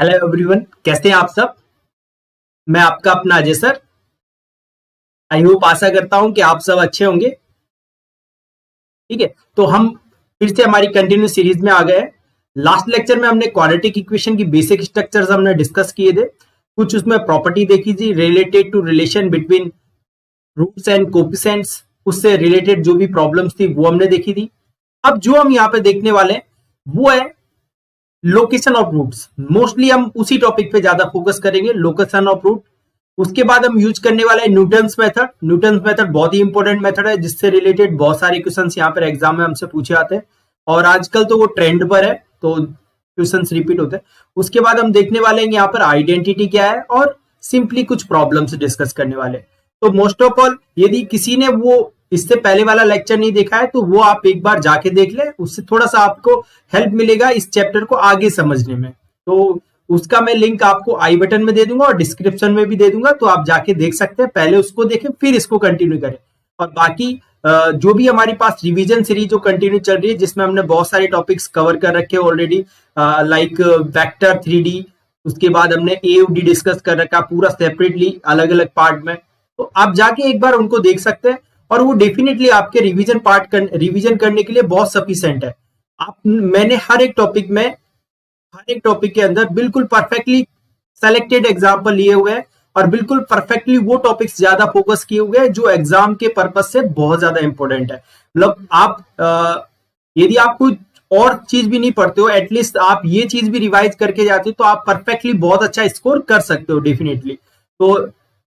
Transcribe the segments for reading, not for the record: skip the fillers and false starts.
Hello everyone, कैसे हैं आप सब। मैं आपका अपना अजय सर। आई होप, आशा करता हूं कि आप सब अच्छे होंगे। ठीक है, तो हम फिर से हमारी कंटिन्यू सीरीज में आ गए हैं। लास्ट लेक्चर में हमने क्वाड्रेटिक इक्वेशन की बेसिक स्ट्रक्चर्स हमने डिस्कस किए थे। कुछ उसमें प्रॉपर्टी देखी थी related to relation between roots and coefficients. उससे रिलेटेड जो भी प्रॉब्लम्स थी वो हमने देखी थी। अब जो हम यहाँ पे देखने वाले हैं वो है लोकेशन ऑफ रूट्स। मोस्टली हम उसी टॉपिक पे ज्यादा फोकस करेंगे, लोकेशन ऑफ रूट। उसके बाद हम यूज करने वाले हैं न्यूटन्स मेथड। न्यूटन्स मेथड बहुत ही इंपॉर्टेंट मेथड है, जिससे रिलेटेड बहुत सारे क्वेश्चंस यहाँ पर एग्जाम में हमसे पूछे जाते हैं और आजकल तो वो ट्रेंड पर है, तो क्वेश्चंस रिपीट होते हैं। उसके बाद हम देखने वाले हैं यहाँ पर आइडेंटिटी क्या है और सिंपली कुछ प्रॉब्लम्स डिस्कस करने वाले हैं। तो मोस्ट ऑफ ऑल, यदि किसी ने वो इससे पहले वाला लेक्चर नहीं देखा है तो वो आप एक बार जाके देख ले, उससे थोड़ा सा आपको हेल्प मिलेगा इस चैप्टर को आगे समझने में। तो उसका मैं लिंक आपको आई बटन में दे दूंगा और डिस्क्रिप्शन में भी दे दूंगा, तो आप जाके देख सकते हैं। पहले उसको देखें फिर इसको कंटिन्यू करें। और बाकी जो भी हमारे पास रिवीजन सीरीज जो कंटिन्यू चल रही है, जिसमें हमने बहुत सारे टॉपिक्स कवर कर रखे हैं ऑलरेडी, लाइक वेक्टर 3D। उसके बाद हमने AOD डिस्कस कर रखा पूरा सेपरेटली अलग अलग पार्ट में। तो आप जाके एक बार उनको देख सकते हैं और वो डेफिनेटली आपके रिवीजन करने के लिए बहुत सफिशिएंट है। मैंने हर एक टॉपिक के अंदर बिल्कुल परफेक्टली सेलेक्टेड एग्जाम्पल लिए हुए हैं और बिल्कुल परफेक्टली वो टॉपिक्स ज्यादा फोकस किए हुए हैं जो एग्जाम के पर्पज से बहुत ज्यादा इंपॉर्टेंट है। मतलब आप यदि आप कुछ और चीज भी नहीं पढ़ते हो, एटलीस्ट आप ये चीज भी रिवाइज करके जाते हो तो आप परफेक्टली बहुत अच्छा स्कोर कर सकते हो डेफिनेटली। तो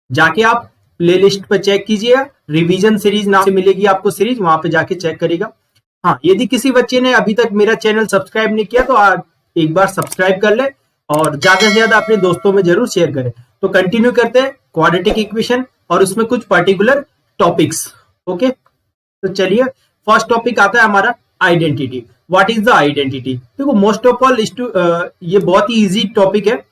जाके आप प्लेलिस्ट पे चेक कीजिएगा, रिवीजन सीरीज नाम से मिलेगी आपको सीरीज, वहां पे जाके चेक करिएगा। हाँ, यदि किसी बच्चे ने अभी तक मेरा चैनल सब्सक्राइब नहीं किया तो आप एक बार सब्सक्राइब कर ले और ज्यादा से ज्यादा अपने दोस्तों में जरूर शेयर करें। तो कंटिन्यू करते हैं क्वाड्रेटिक इक्वेशन और उसमें कुछ पर्टिकुलर टॉपिक्स। ओके, तो चलिए, फर्स्ट टॉपिक आता है हमारा identity. What is the identity? देखो, मोस्ट ऑफ ऑल ये बहुत ही इजी टॉपिक है।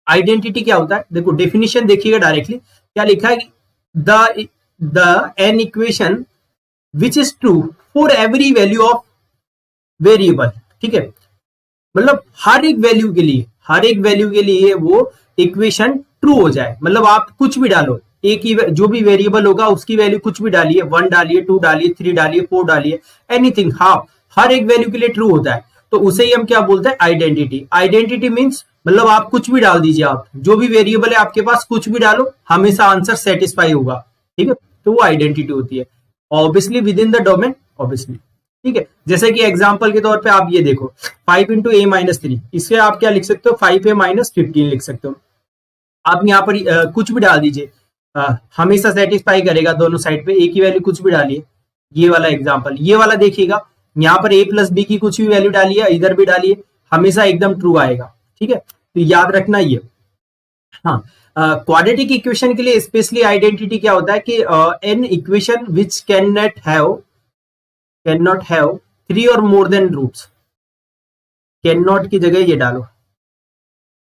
आइडेंटिटी क्या होता है? देखो, डेफिनेशन देखिएगा डायरेक्टली क्या लिखा है, the N equation which is true for every value of variable. ठीक है, मतलब हर एक वैल्यू के लिए वो इक्वेशन ट्रू हो जाए। मतलब आप कुछ भी डालो, एक ही जो भी वेरिएबल होगा उसकी वैल्यू कुछ भी डालिए, 1 डालिए, 2 डालिए, 3 डालिए, 4 डालिए, एनीथिंग, हाँ, हर एक वैल्यू के लिए ट्रू होता है। तो उसे ही हम क्या बोलते हैं? आइडेंटिटी। आइडेंटिटी मीन्स मतलब आप कुछ भी डाल दीजिए, आप जो भी वेरिएबल है आपके पास कुछ भी डालो, हमेशा आंसर सेटिस्फाई होगा। ठीक है, तो वो आइडेंटिटी होती है, obviously with in the domain, obviously. ठीक है, जैसे कि एग्जांपल के तौर पे आप ये देखो, 5 इंटू a माइनस 3, इससे आप क्या लिख सकते हो? 5a माइनस 15 लिख सकते हो। आप यहाँ पर कुछ भी डाल दीजिए, हमेशा सेटिस्फाई करेगा दोनों साइड पे, एक ही वैल्यू कुछ भी डालिए। ये वाला एग्जाम्पल, ये वाला देखिएगा, यहाँ पर a प्लस बी की कुछ भी वैल्यू डालिए, इधर भी डालिए, हमेशा एकदम ट्रू आएगा। ठीक है, तो याद रखना ये। हाँ, क्वाड्रेटिक इक्वेशन के लिए स्पेशली आइडेंटिटी क्या होता है कि an equation which can not have 3 और more than roots. Can not की जगह ये डालो,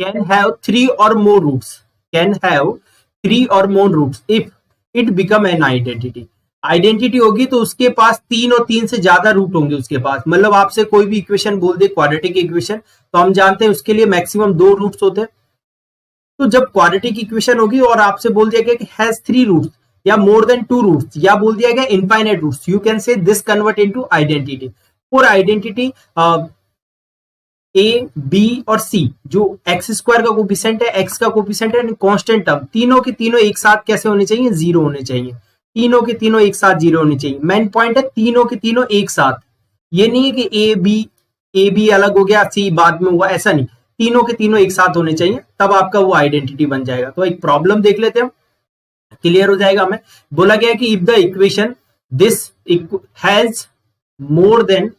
कैन हैव 3 और मोर रूट्स, कैन हैव 3 और more roots if it become an identity. Identity होगी तो उसके पास 3 और 3 से ज्यादा रूट होंगे उसके पास। मतलब आपसे कोई भी इक्वेशन बोल दे क्वाड्रेटिक इक्वेशन, तो हम जानते हैं उसके लिए मैक्सिमम 2 रूट्स होते हैं। तो जब क्वाड्रेटिक इक्वेशन होगी और आपसे बोल दिया गया कि हैज 3 रूट्स या मोर देन 2 रूट्स, या बोल दिया गया infinite roots, you can say this convert into identity. For identity A, B और सी, जो एक्स स्क्वायर का कोफिशिएंट है, एक्स का कोफिशिएंट है, कांस्टेंट टर्म, तीनों के तीनों एक साथ कैसे होने चाहिए? 0 होने चाहिए। तीनों के तीनों एक साथ 0 होनी चाहिए। मेन पॉइंट है तीनों के तीनों एक साथ। ये नहीं है कि ए बी अलग हो गया, सी बाद में हुआ, ऐसा नहीं। तीनों के तीनों एक साथ होने चाहिए, तब आपका वो आइडेंटिटी बन जाएगा। तो एक प्रॉब्लम देख लेते हैं, क्लियर हो जाएगा हमें। बोला गया कि if the equation this has more than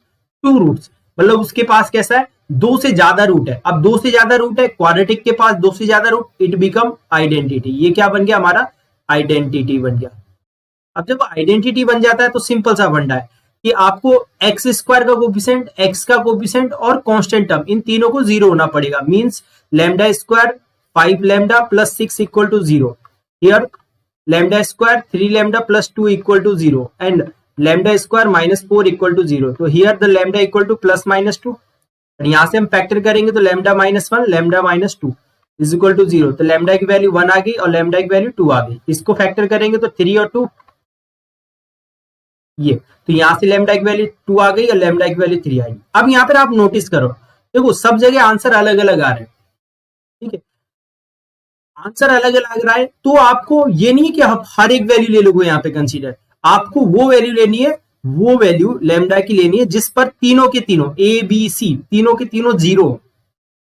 2 roots, मतलब उसके पास कैसा है? 2 से ज्यादा रूट है। अब 2 से ज्यादा रूट है, क्वाड्रेटिक के पास 2 से ज्यादा रूट, इट बिकम आइडेंटिटी। ये क्या बन गया? हमारा आइडेंटिटी बन गया। अब जब आइडेंटिटी बन जाता है तो सिंपल सा फंडा है कि आपको एक्स स्क्वायर का कोफिशिएंट, एक्स का कोफिशिएंट और कांस्टेंट टर्म, इन तीनों को 0 होना पड़ेगा। Means lambda square 5 lambda plus 6 equal to 0। Here lambda square 3 lambda plus 2 equal to 0 and lambda square minus 4 equal to 0। तो here the lambda equal to plus minus 2 और यहाँ से हम फैक्टर करेंगे तो lambda -1 lambda -2 is equal to 0, तो lambda की value 1 आ गई और लैम्डा की वैल्यू 2 आ गई। इसको फैक्टर करेंगे तो 3 और 2 ये, तो यहाँ से लैम्डा की वैल्यू 2 आ गई और लैम्डा की वैल्यू 3 आएगी। अब यहाँ पर आप नोटिस करो, देखो सब जगह आंसर अलग अलग आ रहे हैं, ठीक है, आंसर अलग अलग रहा है, तो आपको ये नहीं कि आप हर एक वैल्यू ले लोगे यहाँ पे कंसीडर, आपको वो वैल्यू लेनी है, वो वैल्यू लैम्डा की लेनी है जिस पर तीनों के तीनों ए बी सी तीनों के तीनों जीरो,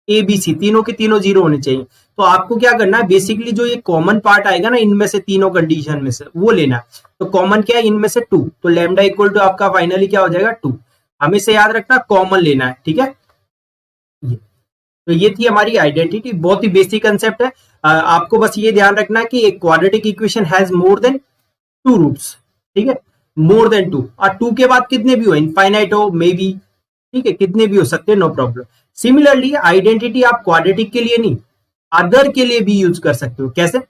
ए बी सी तीनों के तीनों जीरो होने चाहिए। तो आपको क्या करना है, बेसिकली जो ये कॉमन पार्ट आएगा ना इनमें से तीनों कंडीशन में से वो लेना है। तो कॉमन क्या है इनमें से 2, तो लैम्डा इक्वल टू आपका फाइनली क्या हो जाएगा 2। हमेशा याद रखना कॉमन लेना है, ठीक है। तो ये थी हमारी आइडेंटिटी, बहुत ही बेसिक कंसेप्ट है। आपको बस ये ध्यान रखना है कि एक quadratic equation has more than 2 roots, ठीक है, मोर देन 2, और 2 के बाद कितने भी हो, इनफाइनाइट हो मे बी, ठीक है, कितने भी हो सकते हैं, नो प्रॉब्लम। सिमिलरली आइडेंटिटी आप क्वाड्रेटिक के लिए नहीं, अदर के लिए भी यूज कर सकते हो। कैसे?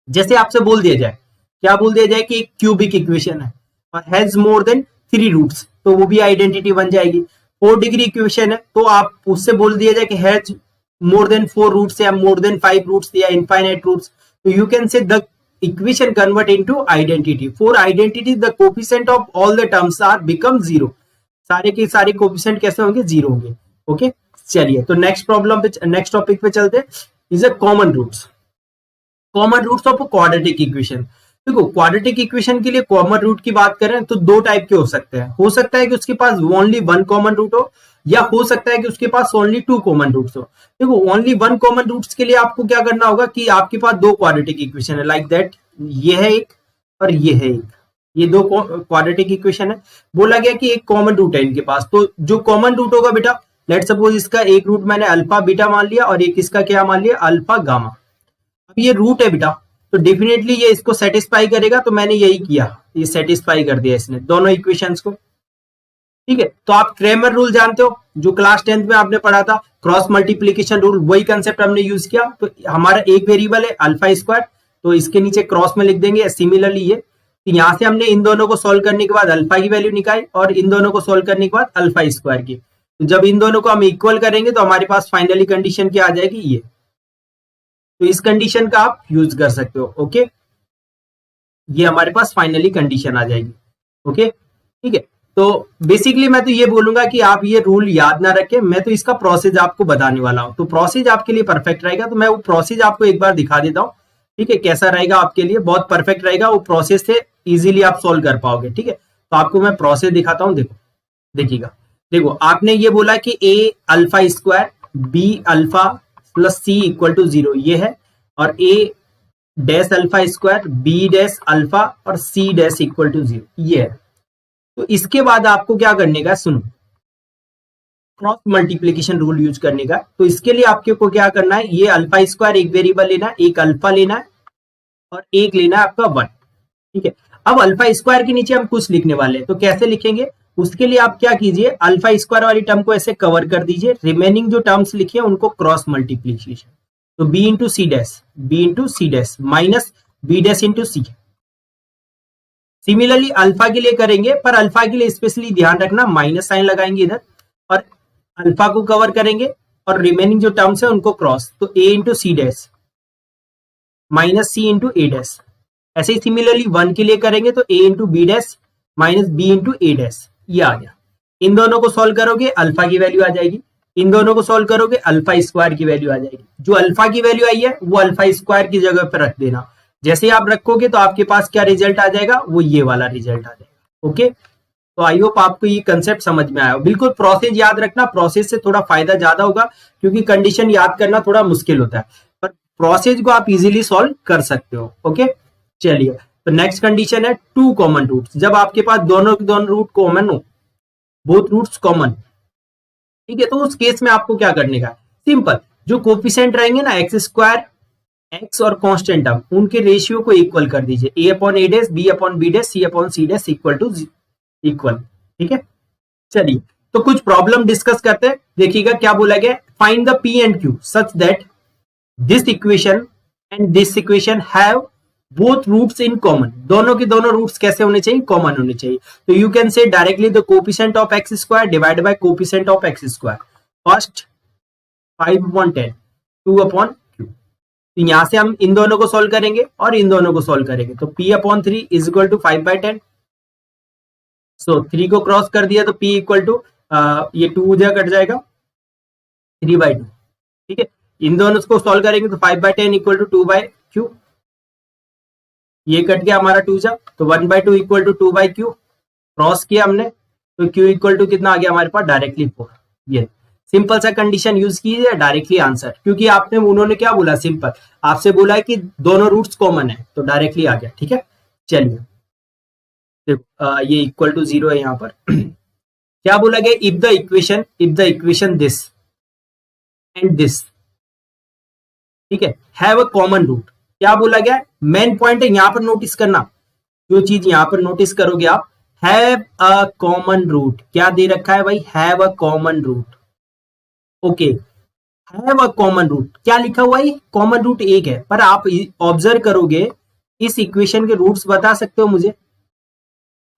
जैसे आपसे बोल दिया जाए, क्या बोल दिया जाए कि एक क्यूबिक इक्वेशन है और हैज मोर देन 3 रूट्स, तो वो भी आइडेंटिटी बन जाएगी। 4 डिग्री इक्वेशन है, तो आप उससे बोल दिया जाए कि हैज मोर देन 4 रूट्स या मोर देन 5 रूट्स या इनफाइनाइट रूट्स, तो you can say the equation convert into identity. For identity the coefficient of all the terms are become 0, सारे के सारे कोफिशिएंट कैसे होंगे, 0 होंगे। ओके, चलिए तो नेक्स्ट प्रॉब्लम पे, नेक्स्ट टॉपिक पे चलते हैं। Is a common roots, common roots of quadratic equation. देखो क्वाड्रेटिक इक्वेशन के लिए कॉमन रूट की बात करें तो 2 टाइप के हो सकते हैं, हो सकता है कि उसके पास ओनली 1 कॉमन रूट हो, या हो सकता है कि उसके पास ओनली 2 कॉमन रूट्स हो। देखो ओनली 1 कॉमन रूट्स के लिए आपको क्या करना होगा कि आपके पास 2 क्वाड्रेटिक इक्वेशन है, लाइक दैट, ये है एक और ये है एक, ये 2 क्वाड्रेटिक इक्वेशन है। बोला गया कि एक कॉमन रूट है इनके पास, तो जो कॉमन रूट होगा बेटा, लेट सपोज इसका एक रूट मैंने अल्फा बीटा मान लिया और एक इसका क्या मान लिया, अल्फा गामा। अब ये रूट है बेटा, तो डेफिनेटली ये इसको सेटिस्फाई करेगा, तो मैंने यही किया, ये सेटिस्फाई कर दिया इसने दोनों इक्वेशंस को, ठीक है। तो आप क्रेमर रूल जानते हो, जो क्लास 10th में आपने पढ़ा था, क्रॉस मल्टीप्लीकेशन रूल, वही कंसेप्ट हमने यूज किया। तो हमारा एक वेरिएबल है अल्फा स्क्वायर, तो इसके नीचे क्रॉस में लिख देंगे। सिमिलरली ये, तो यहां से हमने इन दोनों को सोल्व करने के बाद अल्फा की वैल्यू निकाली और इन दोनों को सोल्व करने के बाद अल्फा स्क्वायर की। तो जब इन दोनों को हम इक्वल करेंगे तो हमारे पास फाइनली कंडीशन क्या आ जाएगी, ये। तो इस कंडीशन का आप यूज कर सकते हो। ओके, ये हमारे पास फाइनली कंडीशन आ जाएगी। ओके, ठीक है। तो बेसिकली मैं तो ये बोलूंगा कि आप ये रूल याद ना रखें, मैं तो इसका प्रोसेस आपको बताने वाला हूं, तो प्रोसेस आपके लिए परफेक्ट रहेगा। तो मैं वो प्रोसेस आपको एक बार दिखा देता हूं, ठीक है, कैसा रहेगा आपके लिए, बहुत परफेक्ट रहेगा। वो प्रोसेस से इजीली आप सोल्व कर पाओगे, ठीक है। तो आपको मैं प्रोसेस दिखाता हूं, देखो, देखिएगा। देखो आपने ये बोला कि A alpha square B alpha plus C equal to 0, ये है, और A dash alpha square B dash alpha और सी डैश इक्वल टू 0, ये है। तो इसके बाद आपको क्या करने का, सुनो, क्रॉस मल्टीप्लीकेशन रूल यूज करने का। तो इसके लिए आपके को क्या करना है, ये अल्फा स्क्वायर एक वेरिएबल लेना है, एक अल्फा लेना है और एक लेना है आपका 1, ठीक है। अब अल्फा स्क्वायर के नीचे हम कुछ लिखने वाले हैं, तो कैसे लिखेंगे, उसके लिए आप क्या कीजिए, अल्फा स्क्वायर वाली टर्म को ऐसे कवर कर दीजिए, रिमेनिंग जो टर्म्स लिखिए उनको क्रॉस मल्टीप्लीकेशन। तो B into C dash minus B dash into C. Similarly alpha के लिए करेंगे, पर अल्फा के लिए स्पेशली ध्यान रखना माइनस साइन लगाएंगे इधर और अल्फा को कवर करेंगे और रिमेनिंग जो टर्म्स है उनको क्रॉस। तो A into C dash minus C into A dash. ऐसे ही सिमिलरली 1 के लिए करेंगे तो A into B dash minus B into A dash, ये आ गया। इन दोनों को सॉल्व करोगे अल्फा की वैल्यू आ जाएगी, इन दोनों को सॉल्व करोगे अल्फा स्क्वायर की वैल्यू आ जाएगी। जो अल्फा की वैल्यू आई है वो अल्फा स्क्वायर की जगह पर रख देना। जैसे आप रखोगे तो आपके पास क्या रिजल्ट आ जाएगा, वो ये वाला रिजल्ट आ जाएगा। ओके, तो आई होप आपको ये कंसेप्ट समझ में आया। बिल्कुल प्रोसेस याद रखना, प्रोसेस से थोड़ा फायदा ज्यादा होगा क्योंकि कंडीशन याद करना थोड़ा मुश्किल होता है, पर प्रोसेस को आप इजीली सॉल्व कर सकते हो। ओके, चलिए, तो नेक्स्ट कंडीशन है 2 कॉमन रूट्स। जब आपके पास दोनों के दोनों रूट कॉमन हो, बोथ रूट्स कॉमन, ठीक है, तो उस केस में आपको क्या करने का, सिंपल, जो कोफिशिएंट रहेंगे ना एक्स स्क्वायर, एक्स और कांस्टेंट टर्म, उनके रेशियो को इक्वल कर दीजिए। A upon A dash, B upon B dash, C upon C dash equal to equal, ठीक है। चलिए, तो कुछ प्रॉब्लम डिस्कस करते हैं। देखिएगा क्या बोला गया, find the P and Q such that this equation and this equation have both roots in common. दोनों के दोनों रूट्स कैसे होने चाहिए, कॉमन होने चाहिए। तो you can say directly the coefficient of x square divide by coefficient of x square. First 5/10 2/q। तो यहां से हम इन दोनों को सॉल्व करेंगे और इन दोनों को सॉल्व करेंगे, तो p/3 इज इक्वल टू 5/10। सो 3 को क्रॉस कर दिया तो p इक्वल टू ये 2 जगह कट जाएगा 3/2। ठीक है, इन दोनों को सॉल्व करेंगे तो 5/10 इक्वल टू 2/q। ये कट गया हमारा 2 जा, तो 1/2 इक्वल टू 2/q। क्रॉस किया हमने तो q इक्वल टू कितना आ गया हमारे पास, डायरेक्टली 4। ये सिंपल सा कंडीशन यूज कीजिए, डायरेक्टली आंसर, क्योंकि आपने उन्होंने क्या बोला, सिंपल आपसे बोला है कि दोनों रूट्स कॉमन है, तो डायरेक्टली आ गया। ठीक है, चलिए देखो ये इक्वल टू 0 है यहाँ पर। क्या बोला गया, if the equation this and this, ठीक है, हैव अ कॉमन रूट। क्या बोला गया, मेन पॉइंट है यहाँ पर नोटिस करना, जो चीज यहाँ पर नोटिस करोगे आप, हैव अ कॉमन रूट। क्या दे रखा है भाई, have a common root. Okay, have a common root, क्या लिखा हुआ है, कॉमन रूट एक है, पर आप ऑब्जर्व करोगे इस इक्वेशन के रूट्स बता सकते हो मुझे,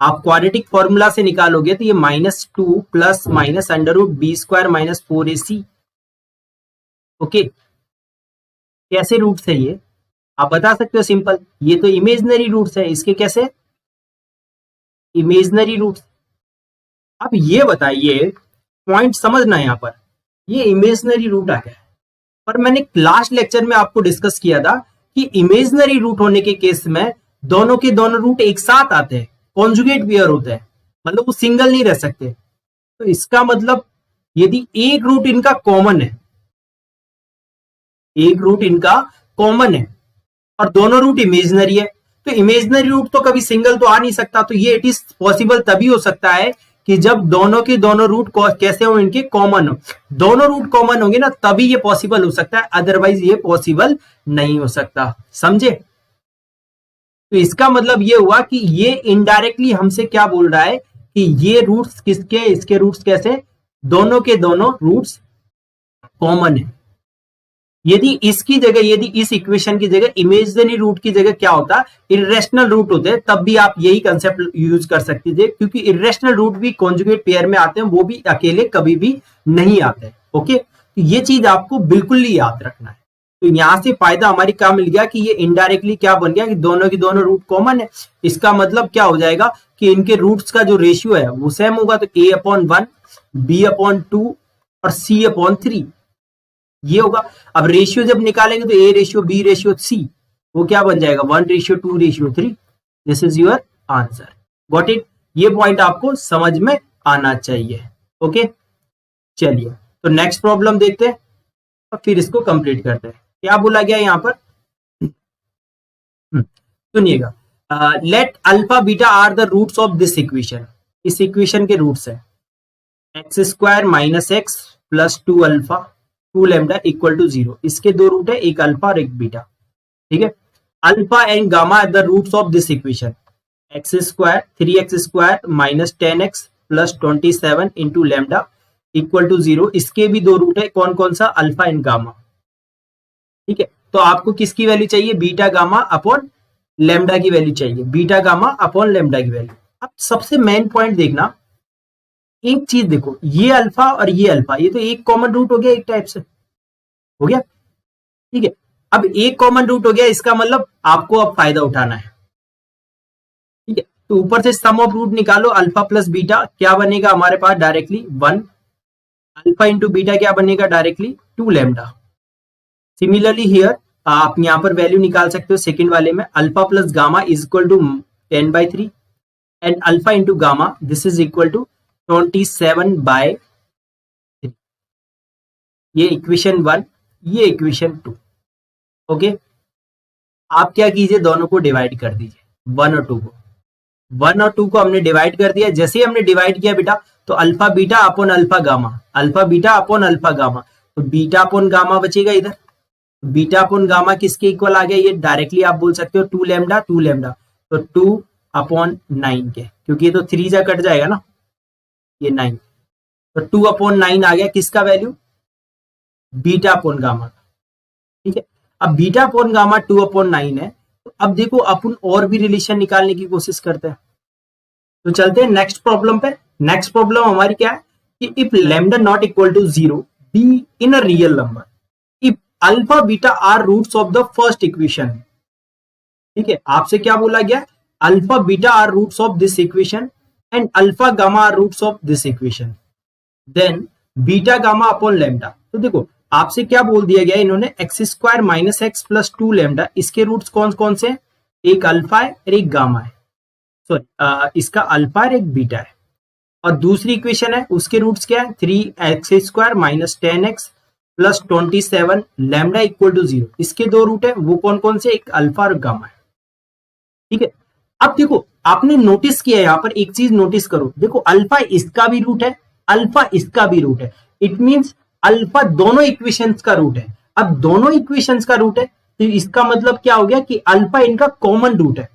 आप क्वाड्रेटिक फॉर्मूला से निकालोगे तो ये -2 plus minus √b² minus 4ac। Okay, कैसे रूट्स है ये आप बता सकते हो, सिंपल, ये तो इमेजिनरी रूट्स है, इसके कैसे इमेजिनरी रूट्स। अब ये बताइए, पॉइंट समझना है यहां पर, ये इमेजिनरी रूट आ गया, पर मैंने लास्ट लेक्चर में आपको डिस्कस किया था कि इमेजिनरी रूट होने के केस में दोनों के दोनों रूट एक साथ आते हैं, कॉन्जुगेट पेयर होते हैं, मतलब वो सिंगल नहीं रह सकते। तो इसका मतलब यदि एक रूट इनका कॉमन है, एक रूट इनका कॉमन है और दोनों रूट इमेजिनरी है, तो इमेजिनरी रूट तो कभी सिंगल तो आ नहीं सकता। तो ये इट इज पॉसिबल तभी हो सकता है कि जब दोनों के दोनों रूट कैसे हो, इनके कॉमन हो, दोनों रूट कॉमन होंगे ना, तभी ये पॉसिबल हो सकता है, अदरवाइज ये पॉसिबल नहीं हो सकता। समझे? तो इसका मतलब ये हुआ कि ये इनडायरेक्टली हमसे क्या बोल रहा है कि ये रूट्स किसके, इसके रूट्स कैसे, दोनों के दोनों रूट्स कॉमन है। यदि इसकी जगह, यदि इस इक्वेशन की जगह इमेजिनरी रूट की जगह क्या होता, इरेशनल रूट होते, तब भी आप यही कंसेप्ट यूज कर सकते थे, क्योंकि इरेशनल रूट भी कॉन्जुगेट पेयर में आते हैं, वो भी अकेले कभी भी नहीं आते। ओके, तो ये चीज आपको बिल्कुल ही याद रखना है। तो यहां से फायदा हमारी क्या मिल गया कि ये इनडायरेक्टली क्या बन गया कि दोनों की दोनों रूट कॉमन है। इसका मतलब क्या हो जाएगा कि इनके रूट्स का जो रेशियो है वो सेम होगा, तो a/1 b/2 और c/3 ये होगा। अब रेशियो जब निकालेंगे तो a/b/c वो क्या बन जाएगा, 1/2/3। This is your answer. Got it? ये पॉइंट आपको समझ में आना चाहिए। ओके, चलिए तो नेक्स्ट प्रॉब्लम देखते हैं और फिर इसको कंप्लीट करते हैं। क्या बोला गया यहां पर, सुनिएगा, let alpha beta are the roots of this equation. इस इक्वेशन के रूट्स है x² - x plus 2 alpha 2 lambda equal to 0। इसके दो रूट है, एक अल्फा और एक बीटा। ठीक है, alpha and gamma are the roots of this equation, x² 3x² minus 10x plus 27 into lambda equal to 0। इसके भी दो रूट है, कौन कौन सा, अल्फा एंड गामा। ठीक है, तो आपको किसकी वैल्यू चाहिए, बीटा गामा अपॉन लैम्डा की वैल्यू चाहिए, बीटा गामा अपॉन लैम्डा की वैल्यू। अब सबसे मेन पॉइंट देखना, एक चीज देखो, ये अल्फा और ये अल्फा, ये तो एक कॉमन रूट हो गया, एक टाइप से हो गया। ठीक है, अब एक कॉमन रूट हो गया, इसका मतलब आपको अब फायदा उठाना है। ठीक है, तो ऊपर से सम ऑफ रूट निकालो, अल्फा प्लस बीटा क्या बनेगा हमारे पास, डायरेक्टली 1, अल्फा इंटू बीटा क्या बनेगा, डायरेक्टली 2 लैम्डा। सिमिलरली हियर आप यहां पर वैल्यू निकाल सकते हो सेकंड वाले में, alpha plus gamma is equal to 10/3 and alpha into gamma this is equal to 27/3। ये इक्वेशन 1, ये इक्वेशन 2। ओके, आप क्या कीजिए, दोनों को डिवाइड कर दीजिए, 1 और 2 को। 1 और 2 को हमने डिवाइड कर दिया। जैसे ही हमने डिवाइड किया बेटा, तो alpha beta upon alpha gamma, alpha beta upon alpha gamma, तो बीटा अपॉन गामा बचेगा इधर। बीटा अपॉन गामा किसके इक्वल आ गया, ये डायरेक्टली आप बोल सकते हो 2 लैम्डा 2 लैम्डा, तो 2/9 के, क्योंकि ये तो 3 जा कट जाएगा ना, ये 9, तो 2/9 आ गया किसका वैल्यू, बीटा अपॉन गामा। ठीक है, अब बीटा अपॉन गामा 2/9 है, तो अब देखो अपन और भी रिलेशन निकालने की कोशिश करते हैं। तो चलते हैं नेक्स्ट प्रॉब्लम पे। नेक्स्ट प्रॉब्लम हमारी क्या है कि if lambda not equal to 0 be in a real number if alpha beta are roots of the first equation. ठीक है, आपसे क्या बोला गया, alpha beta are roots of this equation and alpha gamma are roots of this equation, then beta gamma upon lambda. तो देखो आपसे क्या बोल दिया गया इन्होंने, X square minus x plus 2 lambda, इसके रूट्स कौन कौन से हैं, एक अल्फा है और एक गामा है, सॉरी इसका अल्फा है एक बीटा है, और दूसरी इक्वेशन है उसके रूट्स क्या है, 3x square minus 10x plus 27 lambda equal to 0, इसके दो रूट है, वो कौन कौन से, एक अल्फा और गामा है। ठीक है, अब देखो आपने नोटिस किया यहां पर एक चीज नोटिस करो, देखो अल्फा इसका भी रूट है, अल्फा इसका भी रूट है, इट मींस अल्फा दोनों इक्वेशंस का रूट है। अब दोनों इक्वेशंस का रूट है तो इसका मतलब क्या हो गया कि अल्फा इनका कॉमन रूट है,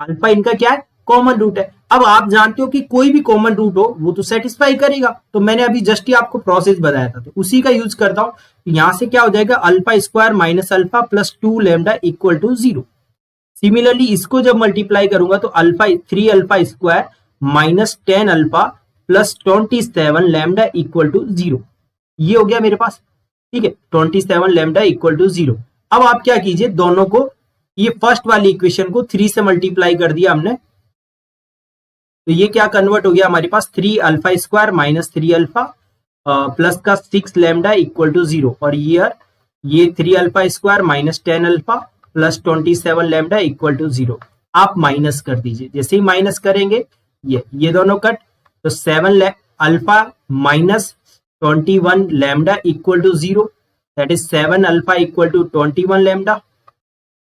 अल्फा इनका क्या है, कॉमन रूट है। अब आप जानते हो कि कोई भी कॉमन रूट हो वो तो सेटिस्फाई करेगा, तो मैंने अभी जस्ट ही आपको प्रोसेस बताया था, तो उसी का यूज करता हूं। यहां से क्या हो जाएगा, alpha square minus alpha plus 2 lambda equal to 0। Similarly इसको जब मल्टीप्लाई करूंगा तो alpha 3 alpha square minus 10 alpha plus 27 lambda equal to 0, ये हो गया मेरे पास। ठीक है, 27 लैम्डा इक्वल टू 0। अब आप क्या कीजिए, दोनों को, ये फर्स्ट वाली इक्वेशन को 3 से मल्टीप्लाई कर दिया हमने, तो ये क्या कन्वर्ट हो गया हमारे पास, 3 alpha square minus 3 alpha plus का 6 लैम्डा इक्वल टू 0, और ये 3 alpha square minus 10 alpha plus 27 lambda equal to 0। आप माइनस कर दीजिए, जैसे ही माइनस करेंगे ये दोनों कट, तो 7 alpha minus 21 lambda equal to 0, that is 7 alpha equal to 21 lambda,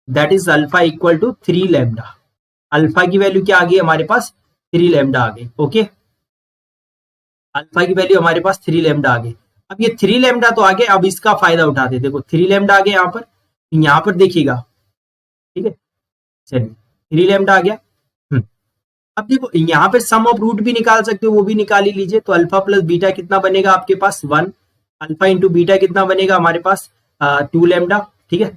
that is alpha equal to 3 lambda. Alpha की वैल्यू क्या आ गई हमारे पास, 3 लैम्डा आ गई। ओके, अल्फा की वैल्यू हमारे पास 3 लैम्डा आ गई। अब ये 3 लैम्डा तो आ गए, अब इसका फायदा उठाते, देखो 3 लैम्डा आ गया यहाँ पर देखिएगा। ठीक है, चलिए 3 लैम्डा आ गया। अब देखो यहाँ पे सम ऑफ रूट भी निकाल सकते हो, वो भी निकाल ही लीजिए। तो अल्फा प्लस बीटा कितना बनेगा आपके पास, 1, अल्फा इंटू बीटा कितना बनेगा हमारे पास 2 लैम्डा। ठीक है,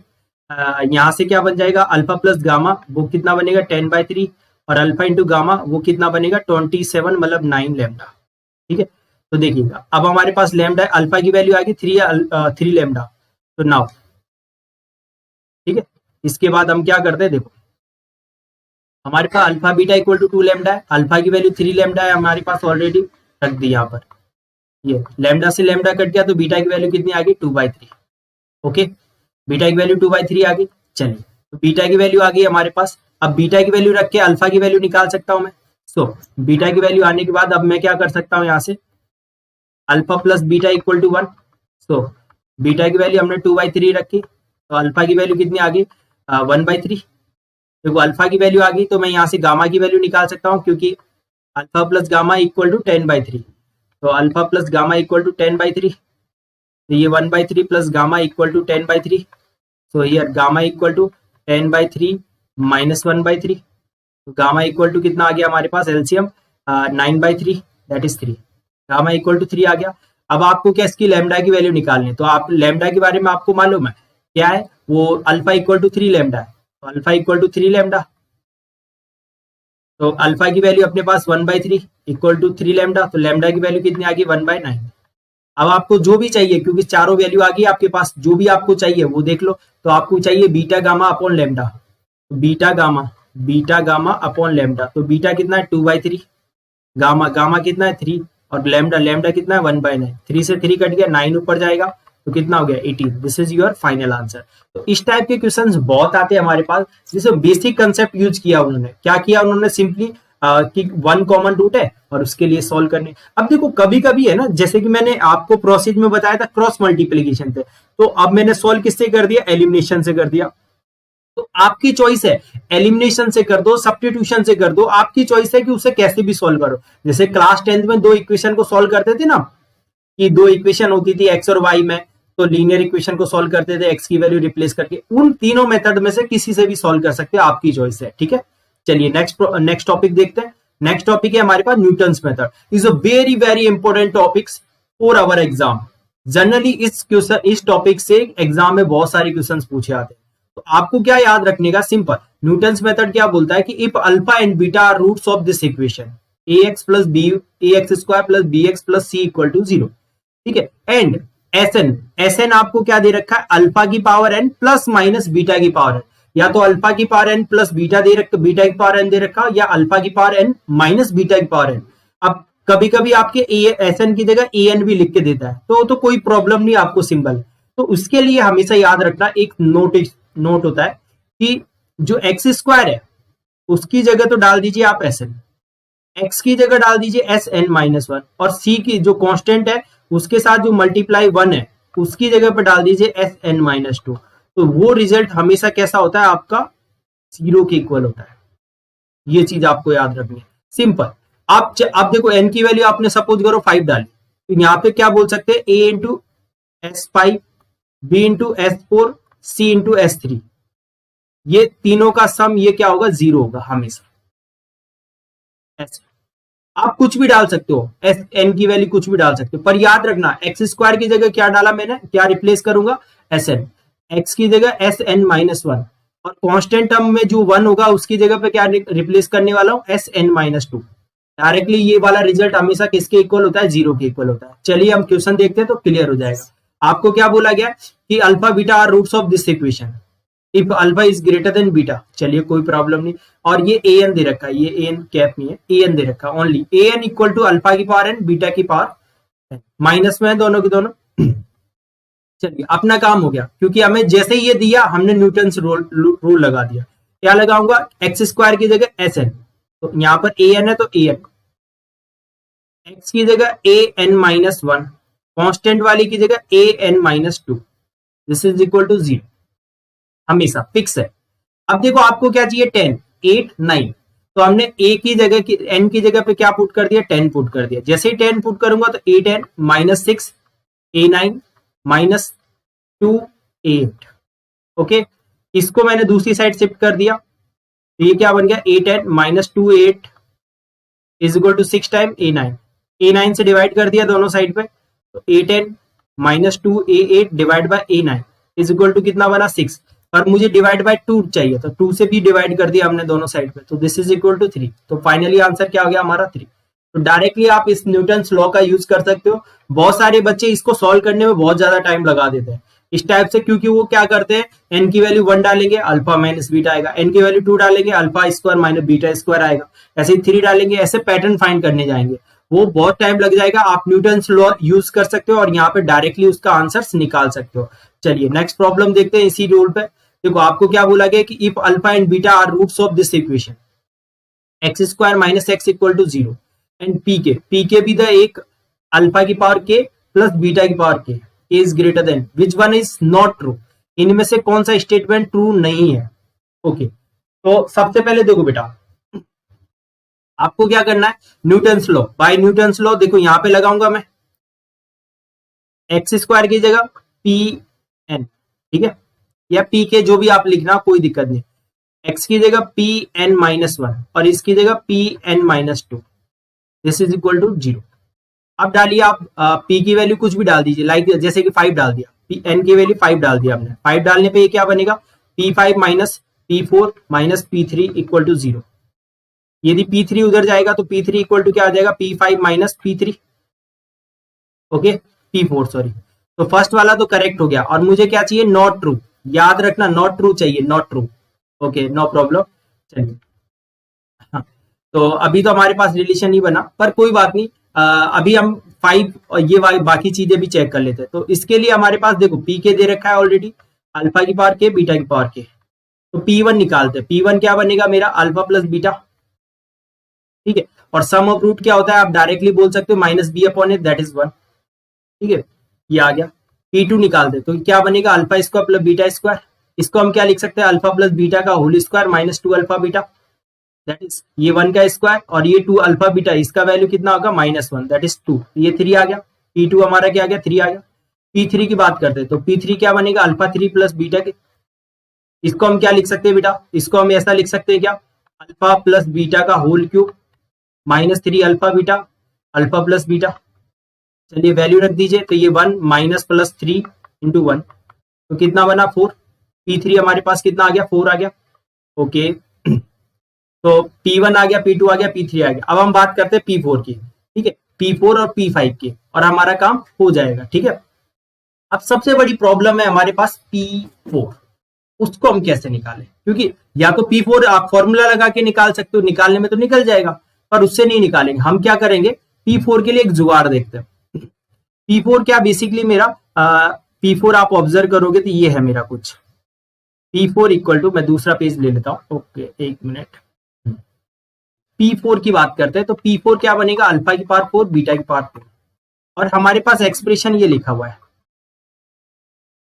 यहाँ से क्या बन जाएगा, अल्फा प्लस गामा वो कितना बनेगा 10/3, और अल्फा इंटू गामा वो कितना बनेगा 27 मतलब 9 लैम्डा। ठीक है, तो देखिएगा अब हमारे पास लैम्डा, अल्फा की वैल्यू आ गई 3 लैम्डा। तो नाउ ठीक है, इसके बाद हम क्या करते हैं, देखो हमारे पास alpha beta equal to 2 lambda है, अल्फा की वैल्यू 3 लैम्डा है हमारे पास ऑलरेडी रख दी यहाँ पर, ये लैम्डा से लैम्डा कट गया, तो बीटा की वैल्यू कितनी आ गई 2/3। ओके, बीटा की वैल्यू 2/3 आ गई। चलिए, तो बीटा की वैल्यू आ गई हमारे पास। अब बीटा की वैल्यू रख के अल्फा की वैल्यू निकाल सकता हूं मैं। सो बीटा की वैल्यू आने के बाद अब मैं क्या कर सकता हूं, यहाँ से alpha plus beta equal to 1। So beta की वैल्यू हमने 2/3 रखी, तो अल्फा की वैल्यू कितनी आ गई 1/3। देखो अल्फा की वैल्यू आ गई, तो मैं यहाँ से गामा की वैल्यू निकाल सकता हूँ, क्योंकि alpha plus gamma equal to 10/3। तो alpha plus gamma equal to 10/3, तो ये 1/3 plus gamma equal to 10/3। So here gamma equal to 10/3 minus 1/3, तो गामा इक्वल टू कितना आ गया हमारे पास, LCM 9/3 that is 3, gamma equal to 3 आ गया। अब आपको क्या इसकी लैम्डा की वैल्यू निकालनी है, तो आप लैम्डा के बारे में आपको मालूम है क्या है, वो अल्फा इक्वल टू 3 लैम्डा है, तो अल्फा इक्वल टू 3 लैम्डा, तो अल्फा की वैल्यू अपने पास 1/3 इक्वल टू 3 लैम्डा, तो लैम्डा की वैल्यू कितनी आ गई 1/9। अब आपको जो भी चाहिए, क्योंकि चारों वैल्यू आ गई आपके पास, जो भी आपको चाहिए वो देख लो। तो आपको चाहिए बीटा गामा अपॉन लैम्डा, तो बीटा गामा अपॉन लैम्डा, तो बीटा कितना है 2/3, गामा कितना है 3, और लैम्डा कितना है 1/9। 3 से 3 कट गया, 9 ऊपर जाएगा, तो कितना हो गया 18। This is your final answer. तो इस टाइप के क्वेश्चंस बहुत आते हैं हमारे पास, जिसे बेसिक कंसेप्ट यूज किया उन्होंने, क्या किया उन्होंने, सिंपली कि 1 कॉमन रूट है और उसके लिए सॉल्व करने। अब देखो कभी कभी है ना, जैसे कि मैंने आपको प्रोसेस में बताया था क्रॉस मल्टीप्लीकेशन से, तो अब मैंने सॉल्व किससे कर दिया, एलिमिनेशन से कर दिया। तो आपकी चॉइस है, एलिमिनेशन से कर दो, सब्स्टिट्यूशन से कर दो, आपकी चॉइस है कि उसे कैसे भी सॉल्व करो। जैसे क्लास 10th में 2 इक्वेशन को सॉल्व करते थे ना, कि 2 इक्वेशन होती थी एक्स और वाई में, तो लीनियर इक्वेशन को सॉल्व करते थे एक्स की वैल्यू रिप्लेस करके। उन तीनों मेथड में से किसी से भी सॉल्व कर सकते हो, आपकी चॉइस है। ठीक है, चलिए नेक्स्ट टॉपिक देखते हैं। नेक्स्ट टॉपिक है हमारे पास Newton's method, is a very very important topics for our exam. Generally इस टॉपिक से एग्जाम में बहुत सारे क्वेश्चंस पूछे आते हैं। तो आपको क्या याद रखने का, सिंपल, न्यूटन्स मेथड क्या बोलता है कि if alpha and beta are roots of this equation ax plus B ax square plus bx plus c equal to 0, ठीक है, एंड एस एन आपको क्या दे रखा है, अल्फा की power N plus minus beta की पावर एन, या तो अल्फा की पावर एन प्लस बीटा दे रखा, बीटा की पावर एन दे रखा, या अल्फा की पावर एन माइनस बीटा की पावर एन। अब कभी कभी आपके एस एन की जगह ए एन भी लिख के देता है, तो कोई प्रॉब्लम नहीं, आपको सिंबल। तो उसके लिए हमेशा याद रखना, एक नोट होता है कि जो एक्स स्क्वायर है उसकी जगह तो डाल दीजिए आप एस एन, एक्स की जगह डाल दीजिए एस एन माइनस वन, और सी की जो कांस्टेंट है उसके साथ जो मल्टीप्लाई वन है उसकी जगह पे डाल दीजिए एस एन माइनस टू। तो वो रिजल्ट हमेशा कैसा होता है आपका, 0 के इक्वल होता है। ये चीज आपको याद रखनी है, सिंपल। आप देखो एन की वैल्यू आपने सपोज करो 5 डाली, तो यहाँ पे क्या बोल सकते हैं, A into S 5, B into S 4, C into S 3, ये तीनों का सम ये क्या होगा, 0 होगा हमेशा। ऐसे आप कुछ भी डाल सकते हो, एस एन की वैल्यू कुछ भी डाल सकते हो, पर याद रखना एक्स स्क्वायर की जगह क्या डाला मैंने, क्या रिप्लेस करूंगा, एस एन, एक्स की जगह एस एन माइनस वन, और कांस्टेंट टर्म में जो 1 होगा उसकी जगह पे क्या रिप्लेस करने वाला हूं, S N minus two. Directly ये वाला रिजल्ट हमेशा किसके इक्वल होता है, 0 के इक्वल होता है। चलिए हम क्वेश्चन देखते हैं तो क्लियर हो जाएगा। आपको क्या बोला गया कि alpha beta are roots of this equation if alpha is greater than beta. चलिए कोई प्रॉब्लम नहीं, और ये ए एन दे रखा है, ये ए एन कैप नहीं है, ए एन दे रखा है only, A N equal to alpha की पावर एन बीटा की पावर एन, माइनस में है दोनों के दोनों। चलिए अपना काम हो गया, क्योंकि हमें जैसे ही ये दिया हमने न्यूटन रूल लगा दिया। क्या लगाऊंगा, एक्स स्क्वायर की जगह एस एन, तो यहाँ पर ए एन है तो ए एन, एक्स की जगह A N minus one, constant वाली की जगह A N minus two, this is equal to 0, हमेशा फिक्स है। अब देखो आपको क्या चाहिए, 10, 8, 9, तो हमने ए की जगह की एन की जगह पे क्या पुट कर दिया, 10 पुट कर दिया। जैसे ही 10 पुट करूंगा तो A 10 minus 6 A 9 minus 2 A 8, okay. इसको मैंने दूसरी साइड शिफ्ट कर दिया, तो ये क्या बन गया, A 10 minus 2 A 8 is equal to 6 time A 9, A 9 से डिवाइड कर दिया दोनों साइड पे, तो A 10 minus 2 A 8 divide by A 9 is equal to कितना बना, 6, पर मुझे डिवाइड बाय 2 चाहिए, तो 2 से भी डिवाइड कर दिया हमने दोनों साइड पे, तो दिस इज इक्वल टू 3। तो फाइनली आंसर क्या हो गया हमारा, 3। तो डायरेक्टली आप इस न्यूटन्स लॉ का यूज कर सकते हो। बहुत सारे बच्चे इसको सॉल्व करने में बहुत ज्यादा टाइम लगा देते हैं इस टाइप से, क्योंकि वो क्या करते हैं, एन की वैल्यू 1 डालेंगे अल्फा माइनस बीटा आएगा, एन की वैल्यू 2 डालेंगे alpha square minus beta square आएगा, ऐसे ही 3 डालेंगे, ऐसे पैटर्न फाइंड करने जाएंगे, वो बहुत टाइम लग जाएगा। आप न्यूटन्स लॉ यूज कर सकते हो और यहाँ पे डायरेक्टली उसका आंसर निकाल सकते हो। चलिए नेक्स्ट प्रॉब्लम देखते हैं इसी रूल पे। देखो आपको क्या बोला गया कि if alpha and beta are roots of this equation X square minus X equal to 0 and P K be the एक अल्फा की पावर के प्लस बीटा की power K is greater than, which one is not true, इनमें से कौन सा statement true नहीं है। Okay तो सबसे पहले देखो बेटा, आपको क्या करना है, Newton's law, by Newton's law देखो यहां पे लगाऊंगा मैं एक्स स्क्वायर की जगह पी एन, ठीक है, या पी के जो भी आप लिखना कोई दिक्कत नहीं, एक्स की जगह पी एन माइनस वन और इसकी जगह P N minus two, this is equal to 0। अब डालिए आप पी की वैल्यू कुछ भी डाल दीजिए, लाइक जैसे कि 5 डाल दिया, पी एन की वैल्यू 5 डाल दिया हमने, 5 डालने पे ये क्या बनेगा, P5 minus P4 minus P3 equal to 0। यदि P3 उधर जाएगा तो P3 इक्वल टू क्या आ जाएगा, P5 minus P3, okay, P4 sorry. तो फर्स्ट वाला तो करेक्ट हो गया, और मुझे क्या चाहिए, नॉट ट्रू, याद रखना नॉट ट्रू चाहिए, not true, okay no problem. चलिए हाँ, तो अभी तो हमारे पास रिलेशन नहीं बना, पर कोई बात नहीं, अभी हम 5 और ये बाकी चीजें भी चेक कर लेते हैं। तो इसके लिए हमारे पास देखो पी के दे रखा है ऑलरेडी, अल्फा की पावर के बीटा की पावर के, तो P1 निकालते हैं, P1 क्या बनेगा मेरा, अल्फा प्लस बीटा, ठीक है, और सम ऑफ रूट क्या होता है आप डायरेक्टली बोल सकते हो minus B upon A that is 1, ठीक है, ये आ गया। P2 निकालते तो क्या बनेगा, alpha square plus beta square, इसको हम क्या लिख सकते हैं, अल्फा प्लस बीटा का whole square minus 2 alpha beta, that is ये 1 का स्क्वायर, और ये 2 अल्फा बीटा, इसका वैल्यू कितना होगा, -1 दैट इज 2, ये 3 आ गया, P2 हमारा क्या आ गया, 3 आ गया। P3 की बात करते हैं तो P3 क्या बनेगा, अल्फा 3 प्लस बीटा के, इसको हम क्या लिख सकते हैं बेटा, इसको हम ऐसा लिख सकते हैं क्या, अल्फा प्लस बीटा का whole cube minus 3 alpha beta alpha plus beta. चलिए वैल्यू रख दीजिए, तो ये 1 माइनस प्लस 3 इंटू 1, तो कितना बना 4, P3 हमारे पास कितना आ गया, 4 आ गया, ओके। तो P1 आ गया, P2 आ गया, P3 आ गया। अब हम बात करते हैं P4 की, ठीक है, P4 और P5 की, और हमारा काम हो जाएगा, ठीक है। अब सबसे बड़ी प्रॉब्लम है हमारे पास P4, उसको हम कैसे निकालें, क्योंकि या तो P4 आप फॉर्मूला लगा के निकाल सकते हो, निकालने में तो निकल जाएगा, पर उससे नहीं निकालेंगे। हम क्या करेंगे, P4 के लिए एक जुगाड़ देखते हैं। P4 क्या बेसिकली मेरा P4 आप ऑब्जर्व करोगे तो ये है मेरा कुछ P4 इक्वल टू, मैं दूसरा पेज ले लेता हूं, ओके एक मिनट। P4 की बात करते हैं तो P4 क्या बनेगा, अल्फा की पावर 4 बीटा की पावर 4, और हमारे पास एक्सप्रेशन ये लिखा हुआ है,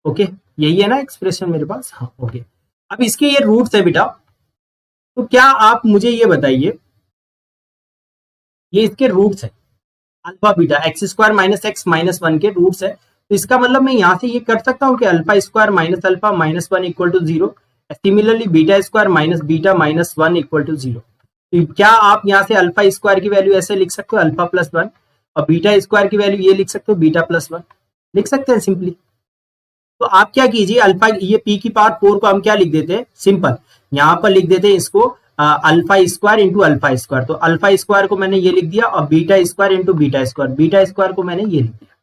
ओके यही है ना एक्सप्रेशन मेरे पास, हाँ ओके। अब इसके ये रूट्स है बेटा, तो क्या आप मुझे ये बताइए, ये इसके रूट्स है alpha beta x square minus x minus 1 के रूट्स है, तो इसका मतलब मैं यहां से ये कर सकता हूं कि alpha square minus alpha minus 1 equal to 0, similarly beta square minus beta minus 1 equal to 0। तो क्या आप यहां से अल्फा स्क्वायर की वैल्यू ऐसे लिख सकते हो अल्फा प्लस 1, और बीटा स्क्वायर की वैल्यू ये लिख सकते हो बीटा प्लस 1, लिख सकते हैं सिंपली। तो आप क्या कीजिए, अल्फा ये पी की पावर 4 को हम क्या लिख देते हैं, सिंपल यहां पर लिख देते हैं इसको alpha square into alpha square. तो अल्फा स्क्वायर को मैंने ये लिख दिया, और beta square into beta square, beta square को मैंने ये लिख दिया।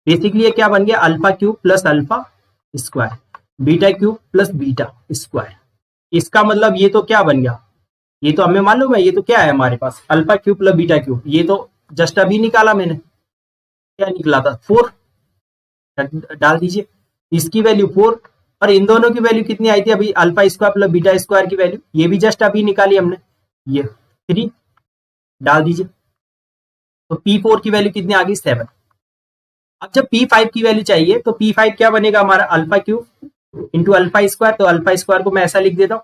बेसिकली ये क्या बन गया, alpha cube plus alpha square, beta cube plus beta square. इसका मतलब ये तो क्या बन गया, ये तो हमें मालूम है, ये तो क्या है हमारे पास alpha cube plus beta cube, ये तो जस्ट अभी निकाला मैंने, क्या निकला था 4, डाल दीजिए इसकी वैल्यू 4, और इन दोनों की वैल्यू कितनी आई थी अभी, alpha square plus beta square की वैल्यू, ये भी जस्ट अभी निकाली हमने, ये 3 डाल दीजिए। तो P4 की वैल्यू कितनी आ गई 7। अब जब P5 की वैल्यू चाहिए तो P5 क्या बनेगा हमारा, alpha cube into alpha square, तो अल्फा स्क्वायर को मैं ऐसा लिख देता हूँ,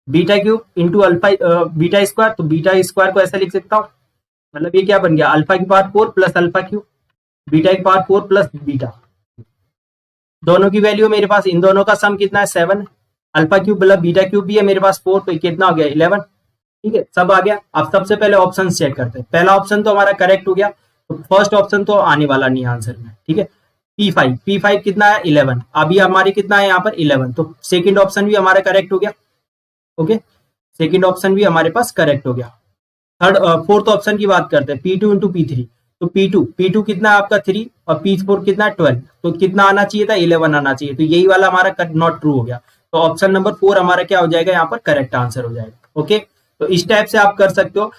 beta cube into alpha beta square, तो बीटा स्क्वायर को ऐसा लिख सकता हूँ, मतलब ये क्या बन गया, अल्फा की power 4 plus alpha cube, beta की पावर 4 प्लस बीटा, दोनों की वैल्यू मेरे पास, इन दोनों का सम कितना है 7 है, alpha cube plus beta cube भी है मेरे पास 4, तो कितना हो गया 11। ठीक है, सब आ गया। अब सबसे पहले ऑप्शन चेक करते हैं, पहला ऑप्शन तो हमारा करेक्ट हो गया, तो फर्स्ट ऑप्शन तो आने वाला नहीं आंसर में। ठीक है, P5 कितना है 11, अभी हमारी कितना है यहाँ पर 11, तो सेकंड ऑप्शन भी हमारा करेक्ट हो गया। ओके, सेकंड ऑप्शन भी हमारे पास करेक्ट हो गया। थर्ड फोर्थ ऑप्शन की बात करते हैं, P2 इंटू P3, तो P2 कितना है आपका 3, और P4 कितना है 12, तो कितना आना चाहिए था 11 आना चाहिए, तो यही वाला हमारा नॉट ट्रू हो गया, तो ऑप्शन नंबर 4 हमारा क्या हो जाएगा यहाँ पर करेक्ट आंसर हो जाएगा। ओके, तो इस टाइप से आप कर सकते हो।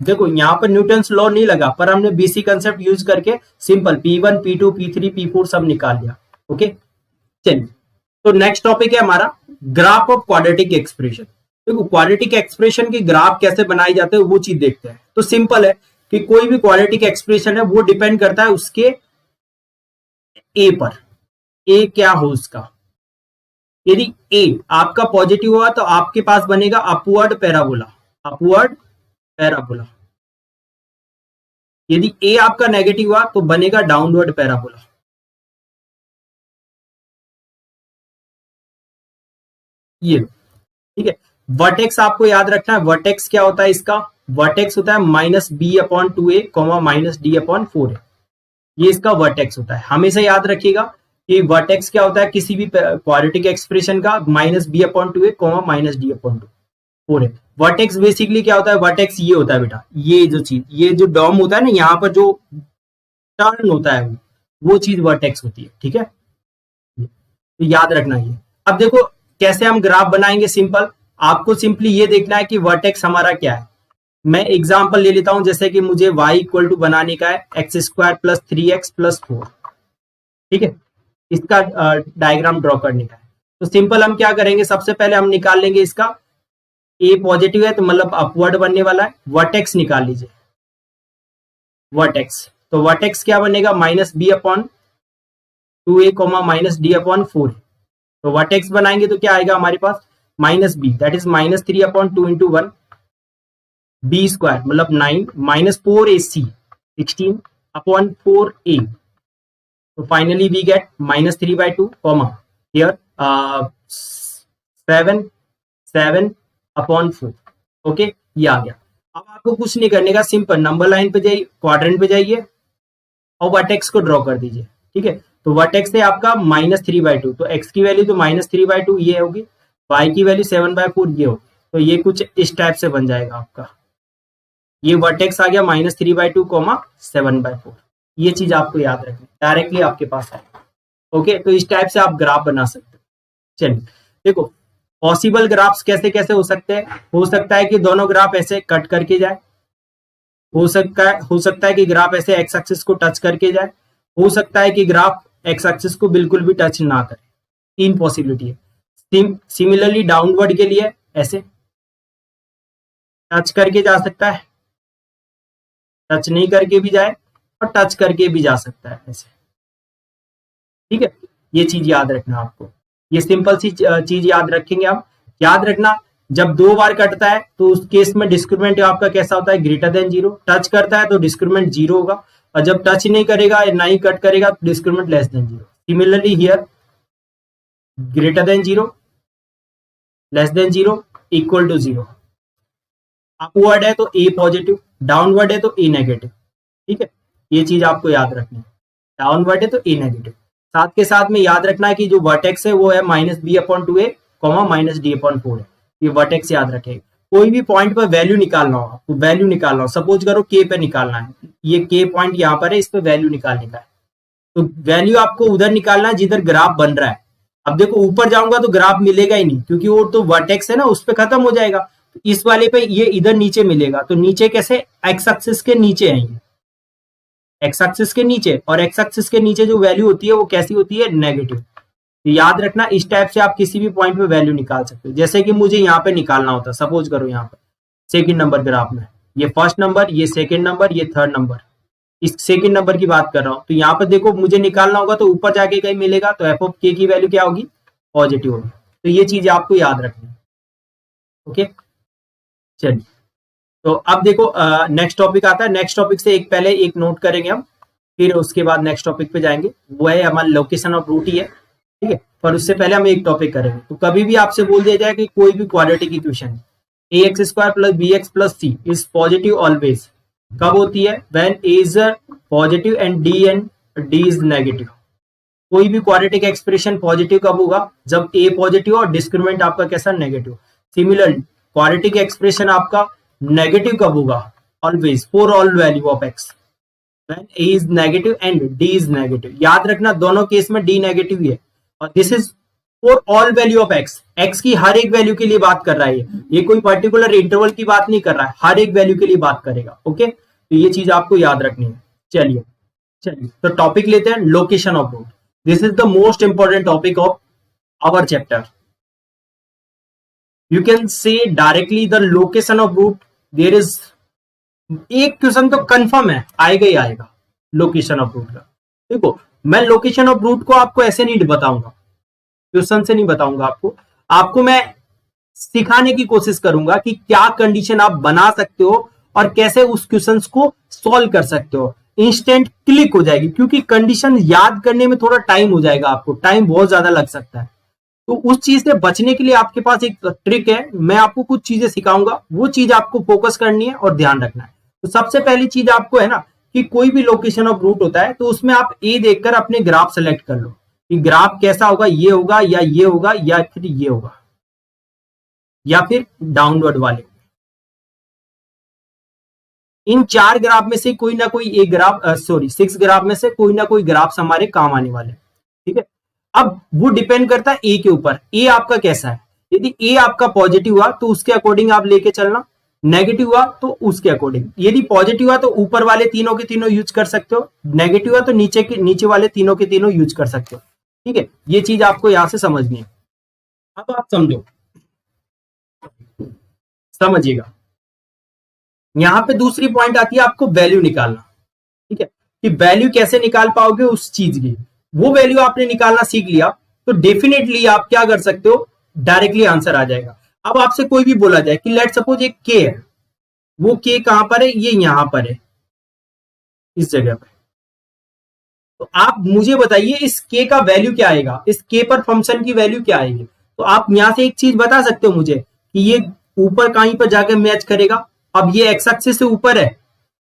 देखो यहाँ पर न्यूटन्स लॉ नहीं लगा, पर हमने बीसी कंसेप्ट यूज करके simple P1 P2 P3 P4 सब निकाल लिया। ओके, चलिए, तो नेक्स्ट टॉपिक है हमारा ग्राफ ऑफ क्वाड्रेटिक एक्सप्रेशन। देखो क्वाड्रेटिक एक्सप्रेशन के ग्राफ कैसे बनाए जाते हैं वो चीज देखते हैं। तो सिंपल है कि कोई भी क्वाड्रेटिक एक्सप्रेशन है वो डिपेंड करता है उसके ए पर, ए क्या हो उसका। यदि ए आपका पॉजिटिव हुआ तो आपके पास बनेगा अपवर्ड पैराबोला, अपवर्ड पैराबोला। यदि ए आपका नेगेटिव हुआ तो बनेगा डाउनवर्ड पैराबोला। ये ठीक है, वर्टेक्स आपको याद रखना है, वर्टेक्स क्या होता है इसका, वर्टेक्स होता है -b/2a, -d/4a, ये इसका वर्टेक्स होता है। हमेशा याद रखिएगा कि वर्टेक्स क्या होता है किसी भी क्वाड्रेटिक एक्सप्रेशन का, -b/2a, -d/4a। वर्टेक्स बेसिकली क्या होता है, वर्टेक्स ये होता है बेटा, ये जो चीज, ये जो डॉम होता है ना, यहाँ पर जो टर्न होता है वो चीज वर्टेक्स होती है। ठीक है, तो याद रखना ये। अब देखो कैसे हम ग्राफ बनाएंगे, सिंपल आपको सिंपली ये देखना है कि वर्टेक्स हमारा क्या है। मैं एग्जांपल ले लेता हूं, जैसे कि मुझे y इक्वल टू बनाने का है x² + 3x + 4। ठीक है, इसका डायग्राम ड्रॉ करने का है। तो सिंपल हम क्या करेंगे, सबसे पहले हम निकाल लेंगे इसका, a पॉजिटिव है तो मतलब अपवर्ड बनने वाला है, वर्टेक्स निकाल लीजिए वर्टेक्स। तो वर्टेक्स क्या बनेगा, -b/2a, -d/4। तो वर्टेक्स बनाएंगे तो क्या आएगा हमारे पास, -b, दैट इज -3/2 × 1, b² मतलब 9, -4ac 16/4a। तो finally we get -3/2, here 7/4। Okay, ये आ गया। अब आपको कुछ नहीं करने का, सिंपल नंबर लाइन पे जाइए, क्वाड्रेंट पे जाइए और वर्टेक्स को ड्रॉ कर दीजिए। ठीक है, तो वर्टेक्स है आपका -3/2, तो x की वैल्यू तो -3/2 ये होगी, y की वैल्यू 7/4 ये होगी, तो ये कुछ इस टाइप से बन जाएगा आपका। ये वर्टेक्स आ गया -3/2, 7/4। ये चीज आपको याद रखनी, डायरेक्टली आपके पास है। ओके, तो इस टाइप से आप ग्राफ बना सकते हो। चलिए देखो, पॉसिबल ग्राफ्स कैसे कैसे हो सकते हैं। हो सकता है कि दोनों ग्राफ ऐसे कट करके जाए, हो सकता है कि ग्राफ ऐसे एक्स एक्सिस को टच करके जाए, हो सकता है कि ग्राफ एक्स एक्सिस को बिल्कुल भी टच ना करे। तीन पॉसिबिलिटी है। सिमिलरली डाउनवर्ड के लिए ऐसे टच करके जा सकता है, टच नहीं करके भी जाए और टच करके भी जा सकता है ऐसे। ठीक है, ये चीज याद रखना आपको। ये सिंपल सी चीज याद रखेंगे आप। याद रखना, जब दो बार कटता है तो उस केस में डिस्क्रिमिनेंट आपका कैसा होता है, ग्रेटर देन जीरो। टच करता है तो डिस्क्रिमिनेंट जीरो होगा, और जब टच नहीं करेगा या ना ही कट करेगा तो discriminant less than zero. Similarly here greater than zero, less than zero, equal to zero. Upward है तो ए पॉजिटिव, डाउनवर्ड है तो ए नेगेटिव। ठीक है, ये चीज आपको याद रखनी है। डाउनवर्ड है तो ए नेगेटिव। साथ के साथ में याद रखना है कि जो वर्टेक्स है वो है -b/2a, -d/4 है। ये वर्टेक्स याद रखेगा। कोई भी पॉइंट पर वैल्यू निकालना हो आपको, वैल्यू निकालना हो, सपोज करो के पे निकालना है, ये के पॉइंट यहाँ पर है, इस पे वैल्यू निकालने का है, तो वैल्यू आपको उधर निकालना है जिधर ग्राफ बन रहा है। अब देखो ऊपर जाऊंगा तो ग्राफ मिलेगा ही नहीं, क्योंकि वो तो वर्टेक्स है ना, उस पर खत्म हो जाएगा। तो इस वाले पे ये इधर नीचे मिलेगा, तो नीचे कैसे, एक्स एक्सिस के नीचे है, एक्स एक्सिस के नीचे, और एक्स एक्सिस के नीचे जो वैल्यू होती है वो कैसी होती है, नेगेटिव। तो याद रखना, इस टाइप से आप किसी भी पॉइंट पे वैल्यू निकाल सकते हो। जैसे कि मुझे यहाँ पे निकालना होता, सपोज करो यहाँ पर सेकंड नंबर ग्राफ में, ये फर्स्ट नंबर, ये सेकंड नंबर, ये थर्ड नंबर, इस सेकंड नंबर की बात कर रहा हूँ। तो यहाँ पर देखो मुझे निकालना होगा तो ऊपर जाके कहीं मिलेगा, तो एफ ऑफ के की वैल्यू क्या होगी, पॉजिटिव होगी। तो ये चीज आपको याद रखनी है। ओके, चलिए तो अब देखो नेक्स्ट टॉपिक आता है। नेक्स्ट टॉपिक से एक पहले एक नोट करेंगे हम, फिर उसके बाद नेक्स्ट टॉपिक पे जाएंगे। वो है हमारा लोकेशन ऑफ रूट ही है। ठीक है, पर उससे पहले हम एक टॉपिक करेंगे। तो कभी भी आपसे बोल दिया जाए कि कोई भी quadratic equation ax² + bx + c is positive always, कब होती है, when a is positive and d is negative. कोई भी क्वाड्रेटिक एक्सप्रेशन पॉजिटिव कब होगा, जब a पॉजिटिव और डिस्क्रिमिनेंट आपका कैसा, नेगेटिव। सिमिलरली क्वाड्रेटिक एक्सप्रेशन आपका नेगेटिव कब होगा, always for all value of x, when a is negative and d is negative. याद रखना दोनों केस में d नेगेटिव ही है, और this is for all value of x की हर एक वैल्यू के लिए बात कर रहा है। ये कोई पर्टिकुलर इंटरवल की बात नहीं कर रहा है, हर एक वैल्यू के लिए बात करेगा। ओके, तो ये चीज आपको याद रखनी है। चलिए तो टॉपिक लेते हैं, location of root. This is the most important topic of our chapter. You can say directly the location of root. There is एक क्वेश्चन तो कंफर्म है, आएगा ही आएगा लोकेशन ऑफ रूट का। देखो मैं लोकेशन ऑफ रूट को आपको ऐसे नहीं बताऊंगा, क्वेश्चन से नहीं बताऊंगा आपको मैं सिखाने की कोशिश करूंगा कि क्या कंडीशन आप बना सकते हो और कैसे उस क्वेश्चंस को सॉल्व कर सकते हो। इंस्टेंट क्लिक हो जाएगी, क्योंकि कंडीशन याद करने में थोड़ा टाइम हो जाएगा, आपको टाइम बहुत ज्यादा लग सकता है। तो उस चीज से बचने के लिए आपके पास एक ट्रिक है, मैं आपको कुछ चीजें सिखाऊंगा, वो चीज आपको फोकस करनी है और ध्यान रखना है। तो सबसे पहली चीज आपको है ना कि कोई भी लोकेशन ऑफ रूट होता है तो उसमें आप ए देखकर अपने ग्राफ सेलेक्ट कर लो कि ग्राफ कैसा होगा, ये होगा या ये होगा या फिर ये होगा या फिर डाउनवर्ड वाले। इन 4 ग्राफ में से कोई ना कोई एक ग्राफ, 6 ग्राफ में से कोई ना कोई ग्राफ्स हमारे काम आने वाले। ठीक है, अब वो डिपेंड करता है ए के ऊपर, ए आपका कैसा है। यदि ए आपका पॉजिटिव हुआ तो उसके अकॉर्डिंग आप लेके चलना, नेगेटिव हुआ तो उसके अकॉर्डिंग। यदि पॉजिटिव हुआ तो ऊपर वाले तीनों के तीनों यूज कर सकते हो, नेगेटिव हुआ तो नीचे वाले तीनों के तीनों यूज कर सकते हो। ठीक है, ये चीज आपको यहां से समझनी है। अब आप समझिएगा, यहां पे दूसरी पॉइंट आती है आपको वैल्यू निकालना। ठीक है, कि वैल्यू कैसे निकाल पाओगे उस चीज की। वो वैल्यू आपने निकालना सीख लिया तो डेफिनेटली आप क्या कर सकते हो, डायरेक्टली आंसर आ जाएगा। अब आपसे कोई भी बोला जाए कि लेट सपोज एक के है, वो के कहां पर है, ये यहां पर है इस जगह पर। तो आप मुझे बताइए इस के का वैल्यू क्या आएगा, इस के पर फंक्शन की वैल्यू क्या आएगी। तो आप यहां से एक चीज बता सकते हो मुझे कि ये ऊपर कहीं पर जाकर मैच करेगा। अब ये एक्स एक्सिस से ऊपर है,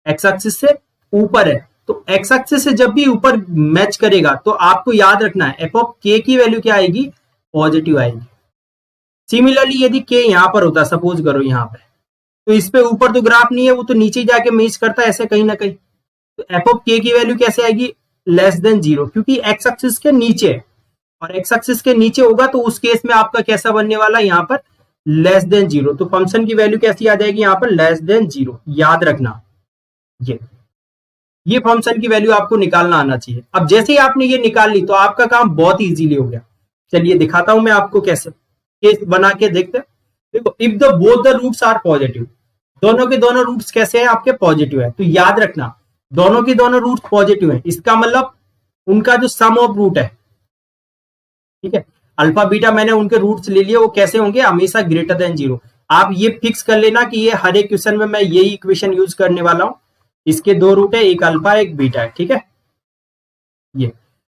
एक्स एक्सिस से ऊपर है, तो एक्स एक्सिस से जब भी ऊपर मैच करेगा तो आपको याद रखना है एफ ऑफ के की वैल्यू क्या आएगी, पॉजिटिव आएगी। सिमिलरली यदि के यहां पर होता, सपोज करो यहां पर, तो इस पे ऊपर तो ग्राफ नहीं है, वो तो नीचे जाके मैच करता है ऐसे कहीं ना कहीं। तो एफ ऑफ के की वैल्यू कैसे आएगी, लेस देन 0, क्योंकि एक्स एक्सिस के नीचे है, और एक्स एक्सिस के नीचे होगा तो उस केस में आपका कैसा बनने वाला है यहाँ पर लेस देन 0। तो फंक्शन की वैल्यू कैसी आ जाएगी यहाँ पर लेस देन 0, याद रखना। ये फंक्शन की वैल्यू आपको निकालना आना चाहिए। अब जैसे ही आपने ये निकाल ली तो आपका काम बहुत इजीली हो गया। चलिए दिखाता हूं मैं आपको कैसे, केस बना के देखते हैं। देखो, if the both the roots are positive, दोनों के दोनों रूट्स कैसे हैं आपके पॉजिटिव है, तो याद रखना दोनों के दोनों रूट्स पॉजिटिव है, इसका मतलब उनका जो सम ऑफ रूट है, ठीक है, अल्फा बीटा मैंने उनके रूट्स ले लिए, वो कैसे होंगे हमेशा ग्रेटर देन 0। आप ये फिक्स कर लेना कि ये हर एक क्वेश्चन में मैं यही इक्वेशन यूज करने वाला हूं। इसके दो रूट है, एक अल्फा एक बीटा है, ठीक है। ये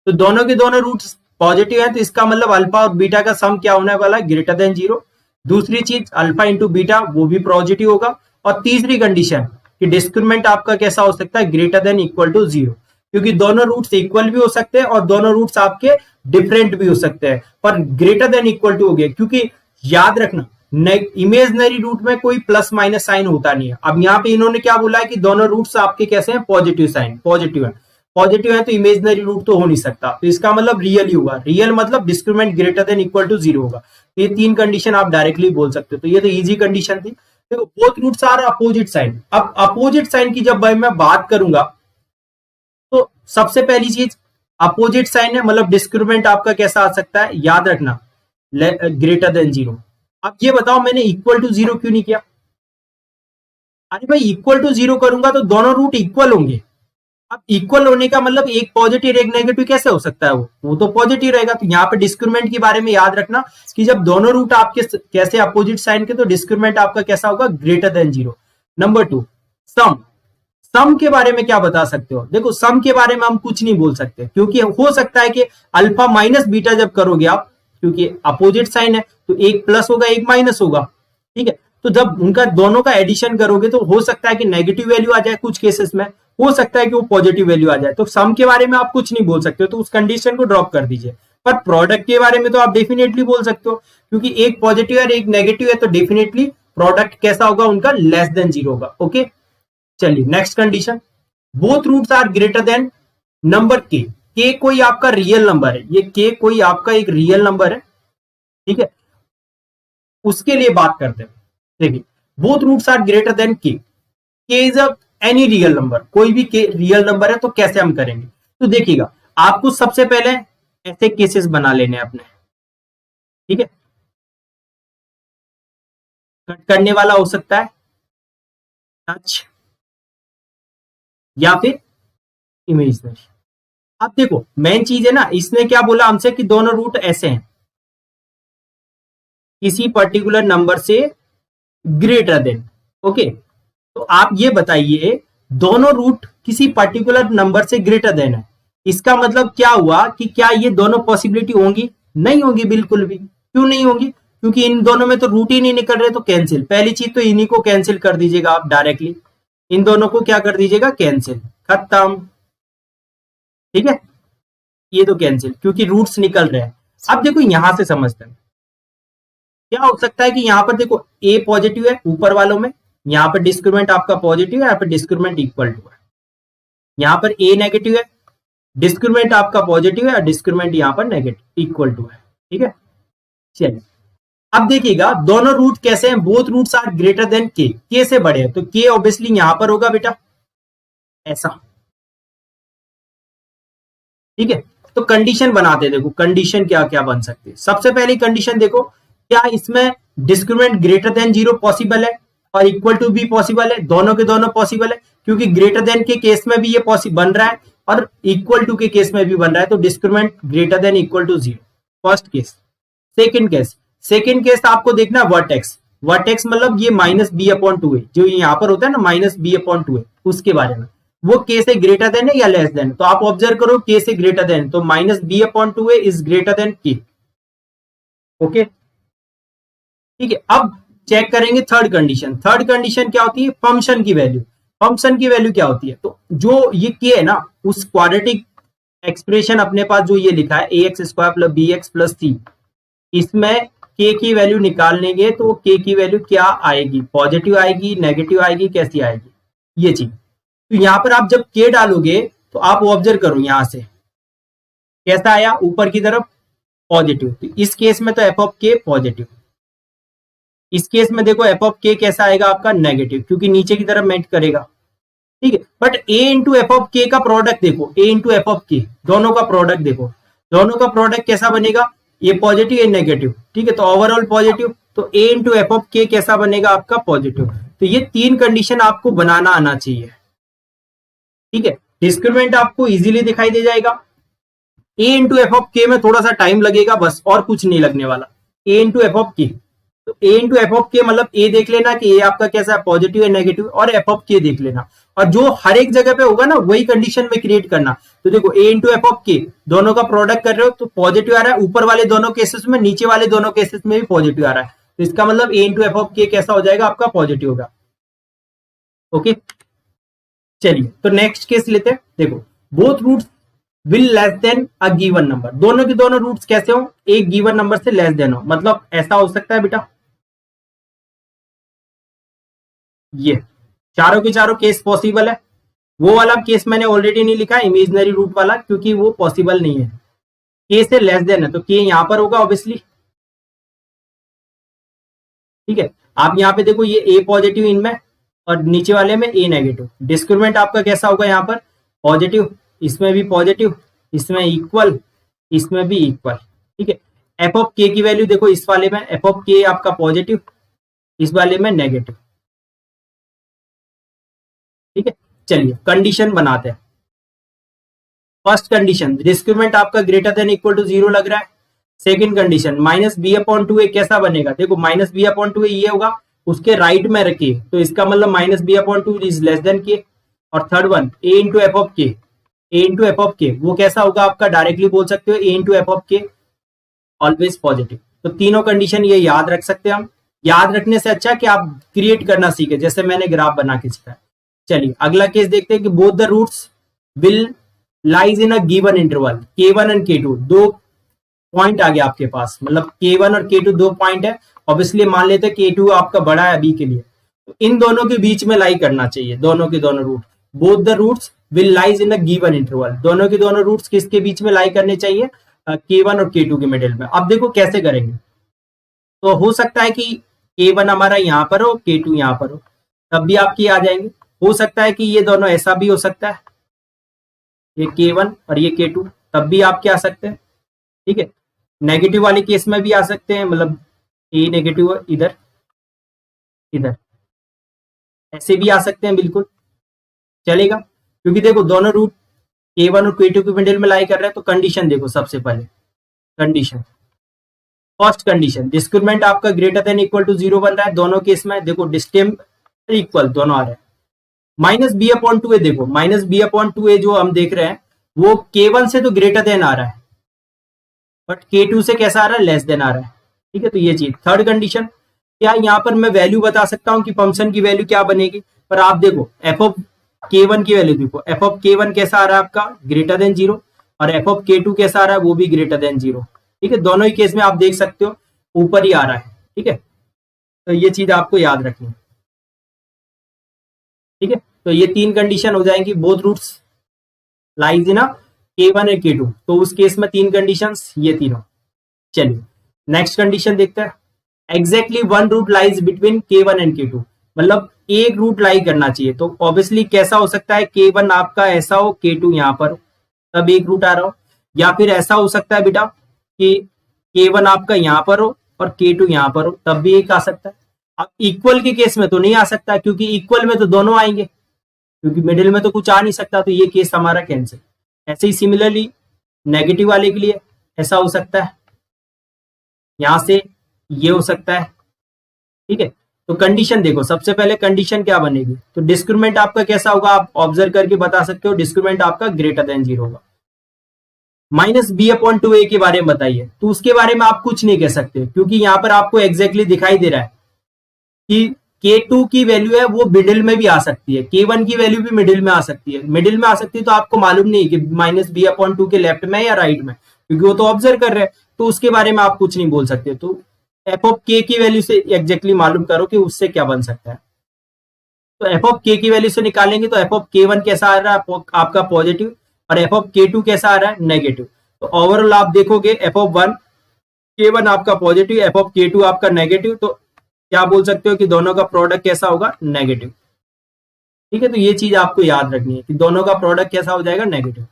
तो दोनों के दोनों रूट्स पॉजिटिव है, तो इसका मतलब अल्फा और बीटा का सम क्या होने वाला है ग्रेटर देन 0। दूसरी चीज अल्फा इंटू बीटा वो भी पॉजिटिव होगा। और तीसरी कंडीशन कि डिस्क्रिमिनेंट आपका कैसा हो सकता है ग्रेटर देन इक्वल टू 0, क्योंकि दोनों रूट्स इक्वल भी हो सकते हैं और दोनों रूट्स आपके डिफरेंट भी हो सकते हैं, पर ग्रेटर देन इक्वल टू हो गए, क्योंकि याद रखना इमेजनरी रूट में कोई प्लस माइनस साइन होता नहीं है। अब यहाँ पे इन्होंने क्या बोला है कि दोनों रूट्स आपके कैसे हैं पॉजिटिव साइन, पॉजिटिव है तो इमेजनरी रूट तो हो नहीं सकता, तो इसका मतलब रियल ही होगा। रियल मतलब discriminant greater than equal to 0 होगा। तो ये तीन कंडीशन आप डायरेक्टली बोल सकते हो, तो ये तो इजी कंडीशन थी। देखो both roots are opposite sign. अब अपोजिट साइन की जब मैं बात करूंगा तो सबसे पहली चीज अपोजिट साइन है, मतलब डिस्क्रिमिनेंट आपका कैसा आ सकता है, याद रखना ग्रेटर देन 0। अब ये बताओ मैंने इक्वल टू 0 क्यों नहीं किया? अरे भाई इक्वल टू 0 करूंगा तो दोनों रूट इक्वल होंगे। अब इक्वल होने का मतलब एक पॉजिटिव एक नेगेटिव कैसे हो सकता है, वो तो पॉजिटिव रहेगा। तो यहाँ पे डिस्क्रिमिनेंट के बारे में याद रखना कि जब दोनों रूट आपके कैसे अपोजिट साइन के, तो डिस्क्रिमिनेंट आपका कैसा होगा ग्रेटर देन 0। नंबर 2 सम के बारे में क्या बता सकते हो? देखो सम के बारे में हम कुछ नहीं बोल सकते, क्योंकि हो सकता है कि अल्फा माइनस बीटा जब करोगे आप, क्योंकि अपोजिट साइन है तो एक प्लस होगा एक माइनस होगा, ठीक है। तो जब उनका दोनों का एडिशन करोगे तो हो सकता है कि नेगेटिव वैल्यू आ जाए, कुछ केसेस में हो सकता है कि वो पॉजिटिव वैल्यू आ जाए। तो सम के बारे में आप कुछ नहीं बोल सकते हो, तो उस कंडीशन को ड्रॉप कर दीजिए। पर प्रोडक्ट के बारे में तो आप डेफिनेटली बोल सकते हो, क्योंकि एक पॉजिटिव है एक नेगेटिव है, तो डेफिनेटली प्रोडक्ट कैसा होगा उनका लेस देन 0 होगा। ओके चलिए next condition, both roots are greater than number के कोई आपका रियल नंबर है, ये के कोई आपका एक रियल नंबर है, ठीक है, उसके लिए बात करते हैं। देखिए both roots are greater than K is a any real number, कोई भी के रियल नंबर है, तो कैसे हम करेंगे? तो देखिएगा आपको सबसे पहले ऐसे केसेस बना लेने अपने, ठीक है। कट करने वाला हो सकता है टच या फिर इमेजनरी। अब देखो मेन चीज है ना, इसने क्या बोला हमसे कि दोनों रूट ऐसे हैं किसी पर्टिकुलर नंबर से ग्रेटर देन। ओके तो आप ये बताइए दोनों रूट किसी पर्टिकुलर नंबर से ग्रेटर देन है, इसका मतलब क्या हुआ कि क्या ये दोनों पॉसिबिलिटी होंगी? नहीं होगी बिल्कुल भी। क्यों नहीं होगी? क्योंकि इन दोनों में तो रूट ही नहीं निकल रहे, तो कैंसिल। पहली चीज तो इन्हीं को कैंसिल कर दीजिएगा आप डायरेक्टली, इन दोनों को क्या कर दीजिएगा कैंसिल, खत्म, ठीक है। ये तो कैंसिल क्योंकि रूट्स निकल रहे हैं। अब देखो यहां से समझते हैं क्या हो सकता है कि यहां पर देखो ए पॉजिटिव है ऊपर वालों में, यहां पर डिस्क्रिमिनेंट आपका पॉजिटिव है, यहाँ पर डिस्क्रिमिनेंट इक्वल टू है, यहां पर ए नेगेटिव है, डिस्क्रिमिनेंट आपका पॉजिटिव है और डिस्क्रिमिनेंट यहां पर नेगेटिव इक्वल टू है, ठीक है। चलिए अब देखिएगा दोनों रूट कैसे हैं, both roots are greater than K से बड़े हैं, तो के ऑब्वियसली यहां पर होगा बेटा ऐसा, ठीक है। तो कंडीशन बनाते हैं, देखो कंडीशन क्या क्या बन सकती है। सबसे पहली कंडीशन देखो, क्या इसमें डिस्क्रिमिनेंट ग्रेटर देन 0 पॉसिबल है और इक्वल टू भी पॉसिबल है, दोनों के दोनों पॉसिबल है, क्योंकि ग्रेटर देन के केस में भी ये पॉसिबल बन रहा है और इक्वल टू के केस में भी बन रहा है, तो discriminant greater than equal to 0 first case. Second case आपको देखना वर्टेक्स, वर्टेक्स मतलब ये -b/2 है, जो यहाँ पर होता है ना -b/2 है, उसके बारे में वो के से ग्रेटर देन है या लेस देन, तो आप ऑब्जर्व करो के से ग्रेटर देन, तो -b/2 है इज ग्रेटर देन के। ओके ठीक है। अब चेक करेंगे थर्ड कंडीशन। थर्ड कंडीशन क्या होती है, फंक्शन की वैल्यू। फंक्शन की वैल्यू क्या होती है, तो जो ये के है ना उस क्वाड्रेटिक एक्सप्रेशन अपने पास जो ये लिखा है ax² + bx + c, इसमें के की वैल्यू निकालनेंगे तो के की वैल्यू क्या आएगी, पॉजिटिव आएगी नेगेटिव आएगी कैसी आएगी ये चीज। तो यहां पर आप जब के डालोगे तो आप ऑब्जर्व करो यहां से कैसा आया, ऊपर की तरफ पॉजिटिव। तो इस केस में तो एफ ऑफ के पॉजिटिव, इस केस में देखो एफ ऑफ के कैसा आएगा आपका नेगेटिव, क्योंकि नीचे की तरफ मेंट करेगा, ठीक है। But A into F of के का प्रोडक्ट देखो, ए इंटू एफ ऑफ के दोनों का प्रोडक्ट देखो, दोनों का प्रोडक्ट कैसा बनेगा, ये पॉजिटिव ये नेगेटिव, ठीक है। तो ओवरऑल पॉजिटिव, तो ए इंटू एफ ऑफ के कैसा बनेगा आपका पॉजिटिव। तो ये तीन कंडीशन आपको बनाना आना चाहिए, ठीक है। डिस्क्रिमिनेंट आपको इजीली दिखाई दे जाएगा। ए इंटू एफ ऑफ के में थोड़ा सा टाइम लगेगा बस, और कुछ नहीं लगने वाला। ए इंटू एफ ऑफ के, तो ए इंटू एफ ऑफ के मतलब ए देख लेना कि ए आपका कैसा है पॉजिटिव है नेगेटिव, और एफ ऑफ के देख लेना, और जो हर एक जगह पे होगा ना वही कंडीशन में क्रिएट करना। तो देखो ए इंटू एफ ऑफ के दोनों का प्रोडक्ट कर रहे हो तो पॉजिटिव आ रहा है, ऊपर वाले दोनों केसेस में, नीचे वाले दोनों केसेस में भी पॉजिटिव आ रहा है, तो इसका मतलब ए इंटू एफ ऑफ के कैसा हो जाएगा आपका पॉजिटिव होगा। ओके, चलिए तो नेक्स्ट केस लेते हैं। देखो both roots will less than a given number, दोनों के दोनों रूट्स कैसे हो, एक गिवन नंबर से लेस देन हो, मतलब ऐसा हो सकता है बेटा, ये चारों के चारों केस पॉसिबल है। वो वाला केस मैंने ऑलरेडी नहीं लिखा इमेजिनरी रूट वाला, क्योंकि वो पॉसिबल नहीं है। के से लेस देन है तो के यहां पर होगा ऑब्वियसली, ठीक है। आप यहाँ पे देखो ये ए पॉजिटिव इनमें और नीचे वाले में ए नेगेटिव, डिस्क्रिमिनेंट आपका कैसा होगा यहाँ पर पॉजिटिव, इसमें भी पॉजिटिव, इसमें इक्वल, इसमें भी इक्वल, ठीक है। एफ ऑफ के की वैल्यू देखो, इस वाले में एफ ऑफ के आपका पॉजिटिव, इस वाले में नेगेटिव, ठीक है। चलिए कंडीशन बनाते हैं। फर्स्ट कंडीशन डिस्क्रिमिनेंट आपका ग्रेटर देन इक्वल टू 0 लग रहा है। Second condition minus B upon 2a कैसा बनेगा, देखो माइनस बी अपॉन 2a ये होगा, उसके राइट में रखिए तो इसका मतलब minus B upon 2 is less than K. और third one A into F of K, A into F of के वो कैसा होगा आपका, डायरेक्टली बोल सकते हो ए इंटू एफ ऑफ के ऑलवेज पॉजिटिव। तो तीनों कंडीशन ये याद रख सकते हैं हम। याद रखने से अच्छा कि आप क्रिएट करना सीखे, जैसे मैंने ग्राफ बना के सिखाया। चलिए अगला केस देखते हैं कि both the roots will lies in a given interval k1 and k2, दो पॉइंट आ गया आपके पास, मतलब k1 और k2 दो पॉइंट है। ऑब्वियसली मान लेते हैं k2 आपका बड़ा है अभी के लिए, तो इन दोनों के बीच में लाई करना चाहिए, दोनों के दोनों root. Both the roots will lies in a given interval, दोनों के दोनों रूट्स किसके बीच में लाई करने चाहिए, k1 और k2 के मिडिल में। अब देखो कैसे करेंगे, तो हो सकता है कि k1 हमारा यहाँ पर हो, k2 यहाँ पर हो, तब भी आपकी आ जाएंगे। हो सकता है कि ये दोनों ऐसा भी हो सकता है, ये k1 और ये k2, तब भी आपके आ सकते हैं, ठीक है। नेगेटिव वाले केस में भी आ सकते हैं, मतलब ए नेगेटिव इधर इधर ऐसे भी आ सकते हैं, बिल्कुल चलेगा। क्योंकि देखो दोनों रूट k1 और k2 के मिडिल में लाई कर रहे हैं। तो कंडीशन देखो, सबसे पहले कंडीशन, फर्स्ट कंडीशन डिस्क्रिमिनेंट आपका ग्रेटर देन इक्वल टू 0 बन रहा है दोनों केस में, देखो डिस्टेम इक्वल दोनों आ रहे हैं। माइनस बी अपॉन 2a, देखो माइनस बी अपॉन 2a जो हम देख रहे हैं वो k1 से तो ग्रेटर देन आ रहा है, बट k2 से कैसा आ रहा है, लेस देन आ रहा है, ठीक है। तो ये चीज थर्ड कंडीशन। क्या यहाँ पर मैं वैल्यू बता सकता हूँ कि फंक्शन की वैल्यू क्या बनेगी, पर आप देखो एफ ऑफ k1 की वैल्यू देखो, एफ ऑफ k1 कैसा आ रहा है आपका ग्रेटर देन 0, और एफ ऑफ k2 कैसा आ रहा है वो भी ग्रेटर देन 0, ठीक है। दोनों ही केस में आप देख सकते हो ऊपर ही आ रहा है, ठीक है। तो ये चीज आपको याद रखनी है, ठीक है। तो ये तीन कंडीशन हो जाएंगी, both roots lies in k1 और k2, तो उस केस में तीन कंडीशंस ये तीनों। चलिए नेक्स्ट कंडीशन देखते हैं। Exactly one root lies between k1 and k2, मतलब एक रूट लाई करना चाहिए। तो ऑब्वियसली कैसा हो सकता है, k1 आपका ऐसा हो, k2 यहाँ पर हो, तब एक रूट आ रहा हो। या फिर ऐसा हो सकता है बेटा कि k1 आपका यहाँ पर हो और k2 यहाँ पर हो, तब भी एक आ सकता है। अब इक्वल के केस में तो नहीं आ सकता, क्योंकि इक्वल में तो दोनों आएंगे, क्योंकि मिडिल में तो कुछ आ नहीं सकता, तो ये केस हमारा कैंसिल। ऐसे ही सिमिलरली नेगेटिव वाले के लिए ऐसा हो सकता है, यहां से ये हो सकता है, ठीक है। तो कंडीशन देखो, सबसे पहले कंडीशन क्या बनेगी, तो डिस्क्रिमिनेंट आपका कैसा होगा, आप ऑब्जर्व करके बता सकते हो, डिस्क्रिमिनेंट आपका ग्रेटर देन 0 होगा। माइनस बी अपॉन 2a के बारे में बताइए, तो उसके बारे में आप कुछ नहीं कह सकते, क्योंकि यहाँ पर आपको एग्जैक्टली दिखाई दे रहा है कि k2 की वैल्यू है वो मिडिल में भी आ सकती है, k1 की वैल्यू भी मिडिल में आ सकती है। मिडिल में आ सकती है तो आपको मालूम नहीं कि माइनस बी अपॉन 2 के लेफ्ट में या राइट में, क्योंकि वो तो ऑब्जर्व कर रहे हैं, तो उसके बारे में आप कुछ नहीं बोल सकते। तो एफ ऑफ के की वैल्यू से एग्जैक्टली मालूम करो कि उससे क्या बन सकता है। तो एफ ऑफ के की वैल्यू से निकालेंगे तो एफ ऑफ k1 कैसा आ रहा है आपका पॉजिटिव, और एफ ऑफ के टू कैसा आ रहा है, नेगेटिव। तो ओवरऑल आप देखोगे एफ ऑफ वन, के वन आपका पॉजिटिव, एफ ऑफ के टू आपका नेगेटिव, तो क्या बोल सकते हो कि दोनों का प्रोडक्ट कैसा होगा, नेगेटिव। ठीक है, तो ये चीज आपको याद रखनी है कि दोनों का प्रोडक्ट कैसा हो जाएगा, नेगेटिव।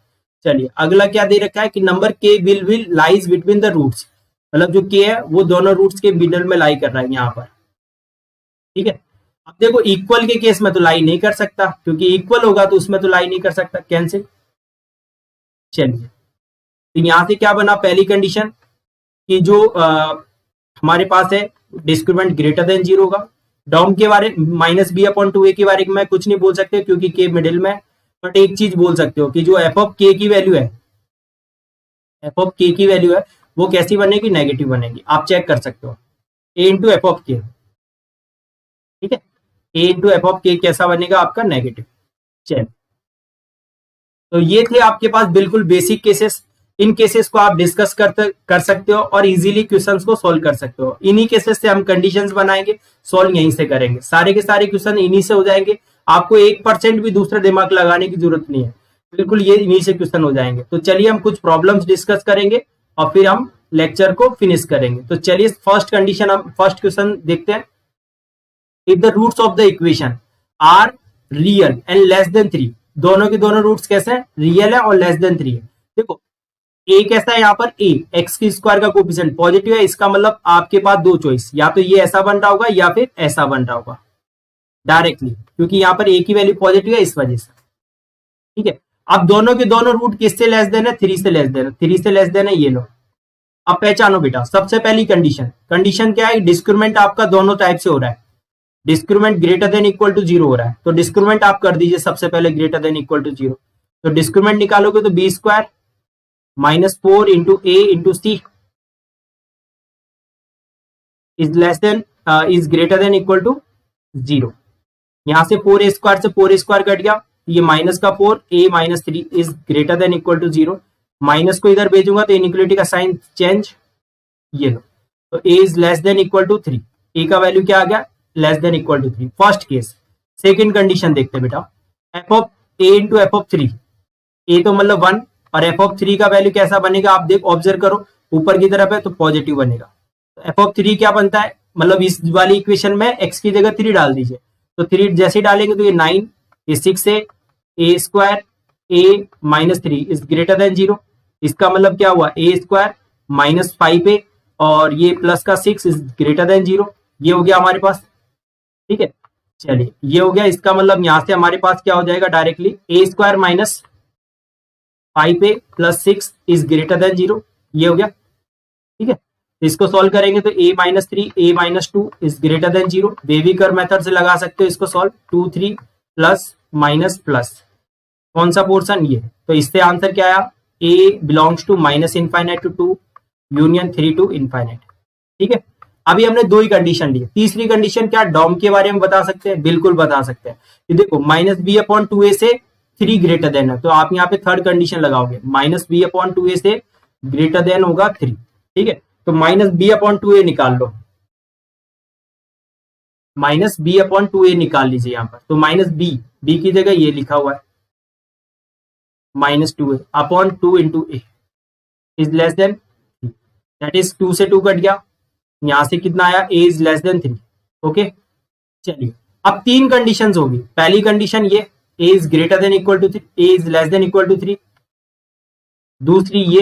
चलिए अगला क्या दे रखा है कि number K will lies between the roots, मतलब जो के है वो दोनों रूट्स के मिडल में लाई कर रहा है यहाँ पर। ठीक है, अब देखो इक्वल के केस में तो लाई नहीं कर सकता, क्योंकि इक्वल होगा तो उसमें तो लाई नहीं कर सकता, कैंसिल। चलिए तो यहां से क्या बना, पहली कंडीशन कि जो हमारे पास है डिस्क्रिमिनेंट ग्रेटर देन जीरो होगा। डॉम के बारे माइनस बी अपॉन टू ए के बारे में कुछ नहीं बोल सकते क्योंकि के मिडिल में, बट एक चीज बोल सकते हो कि जो एफ ऑफ के की वैल्यू है, एफ ऑफ के की वैल्यू है वो कैसी बनेगी, नेगेटिव बनेगी। आप चेक कर सकते हो, ए इंटू एफ ऑफ के। ठीक है, ए इंटू एफ ऑफ के कैसा बनेगा आपका, नेगेटिव। चलिए तो ये थे आपके पास बिल्कुल बेसिक केसेस। इन केसेस को आप डिस्कस कर सकते हो और इजीली क्वेश्चंस को सॉल्व कर सकते हो। इन्हीं केसेस से हम कंडीशंस बनाएंगे, सॉल्व यहीं से करेंगे, सारे के सारे क्वेश्चन इन्हीं से हो जाएंगे। आपको 1% भी दूसरा दिमाग लगाने की जरूरत नहीं है, बिल्कुल ये इन्हीं से क्वेश्चन हो जाएंगे। तो चलिए हम कुछ प्रॉब्लम्स डिस्कस करेंगे और फिर हम लेक्चर को फिनिश करेंगे। तो चलिए फर्स्ट कंडीशन, हम फर्स्ट क्वेश्चन देखते हैं। If the roots of the equation are real and less than 3, दोनों के दोनों रूट्स कैसे हैं, रियल है और लेस देन 3 है। देखो ए कैसा है यहाँ पर, ए एक्स की स्क्वायर का कोफिशिएंट पॉजिटिव है, इसका मतलब आपके पास दो चॉइस, या तो ये ऐसा बन रहा होगा या फिर ऐसा बन रहा होगा डायरेक्टली, क्योंकि यहाँ पर ए की वैल्यू पॉजिटिव है इस वजह से। ठीक है, अब दोनों के दोनों रूट किससे लेस देन है, 3 से लेस देन है, 3 से लेस देन है, ये लो। अब पहचानो बेटा, सबसे पहली कंडीशन, कंडीशन क्या है, डिस्क्रिमिनेंट आपका दोनों टाइप से हो रहा है। Discriminant greater than equal to 0 हो रहा है, तो डिस्क्रिमिनेंट आप कर दीजिए सबसे पहले ग्रेटर देन इक्वल टू 0। तो डिस्क्रिमिनेंट निकालोगे तो B square minus 4 into A into C is less than is greater than equal to 0। यहां से 4 ए स्क्वायर से 4 ए स्क्वायर कट गया, ये माइनस का 4, A minus 3 is greater than equal to 0। Minus को इधर भेजूंगा तो इनइक्वालिटी का साइन चेंज, ये लो। तो A is less than equal to 3, A का वैल्यू क्या आ गया, less than equal to 3, first case. Second condition देखते हैं बेटा, F of A into F of 3, A तो मतलब 1 और एफ ऑफ 3 का वैल्यू कैसा बनेगा, आप देख ऑब्जर्व करो, ऊपर की तरफ है तो पॉजिटिव बनेगा। तो एफ ऑफ 3 क्या बनता है, मतलब इस वाली इक्वेशन में एक्स की जगह 3 डाल दीजिए, तो 3 जैसे डालेंगे तो ये 9, ये 6 है, A square A minus 3 is greater than 0। इसका मतलब क्या हुआ, ए स्क्वायर माइनस 5 ए और ये प्लस का 6 इज ग्रेटर देन 0, ये हो गया हमारे पास। ठीक है, चलिए ये हो गया, इसका मतलब यहां से हमारे पास क्या हो जाएगा, directly A square minus 5a plus 6 is greater than 0, ये हो गया। ठीक है, इसको सॉल्व करेंगे तो a minus 3 a minus 2 is greater than 0, baby curve method से लगा सकते हो इसको सॉल्व, 2 3 प्लस माइनस प्लस, कौन सा पोर्शन, ये। तो इससे आंसर क्या आया, a belongs to minus infinite to 2 union 3 to infinite. ठीक है, अभी हमने 2 ही कंडीशन ली, तीसरी कंडीशन क्या, डॉम के बारे में बता सकते हैं, बिल्कुल बता सकते हैं कि देखो माइनस बी अपॉन 2a से 3 ग्रेटर देन है, तो आप यहाँ पे थर्ड कंडीशन लगाओगे, माइनस बी अपॉन 2a से ग्रेटर देन होगा 3। ठीक है, तो माइनस बी अपॉन 2a निकाल लो, माइनस बी अपॉन 2a निकाल लीजिए यहाँ पर, तो माइनस बी की जगह ये लिखा हुआ है minus 2a upon 2 into A is less then, that is 2 से 2 कट गया, यहां से कितना आया, ए इज लेस देन 3। ओके, चलिए अब 3 कंडीशंस होगी, पहली कंडीशन ये a is greater than equal to 3, a is less than equal to 3, दूसरी ये,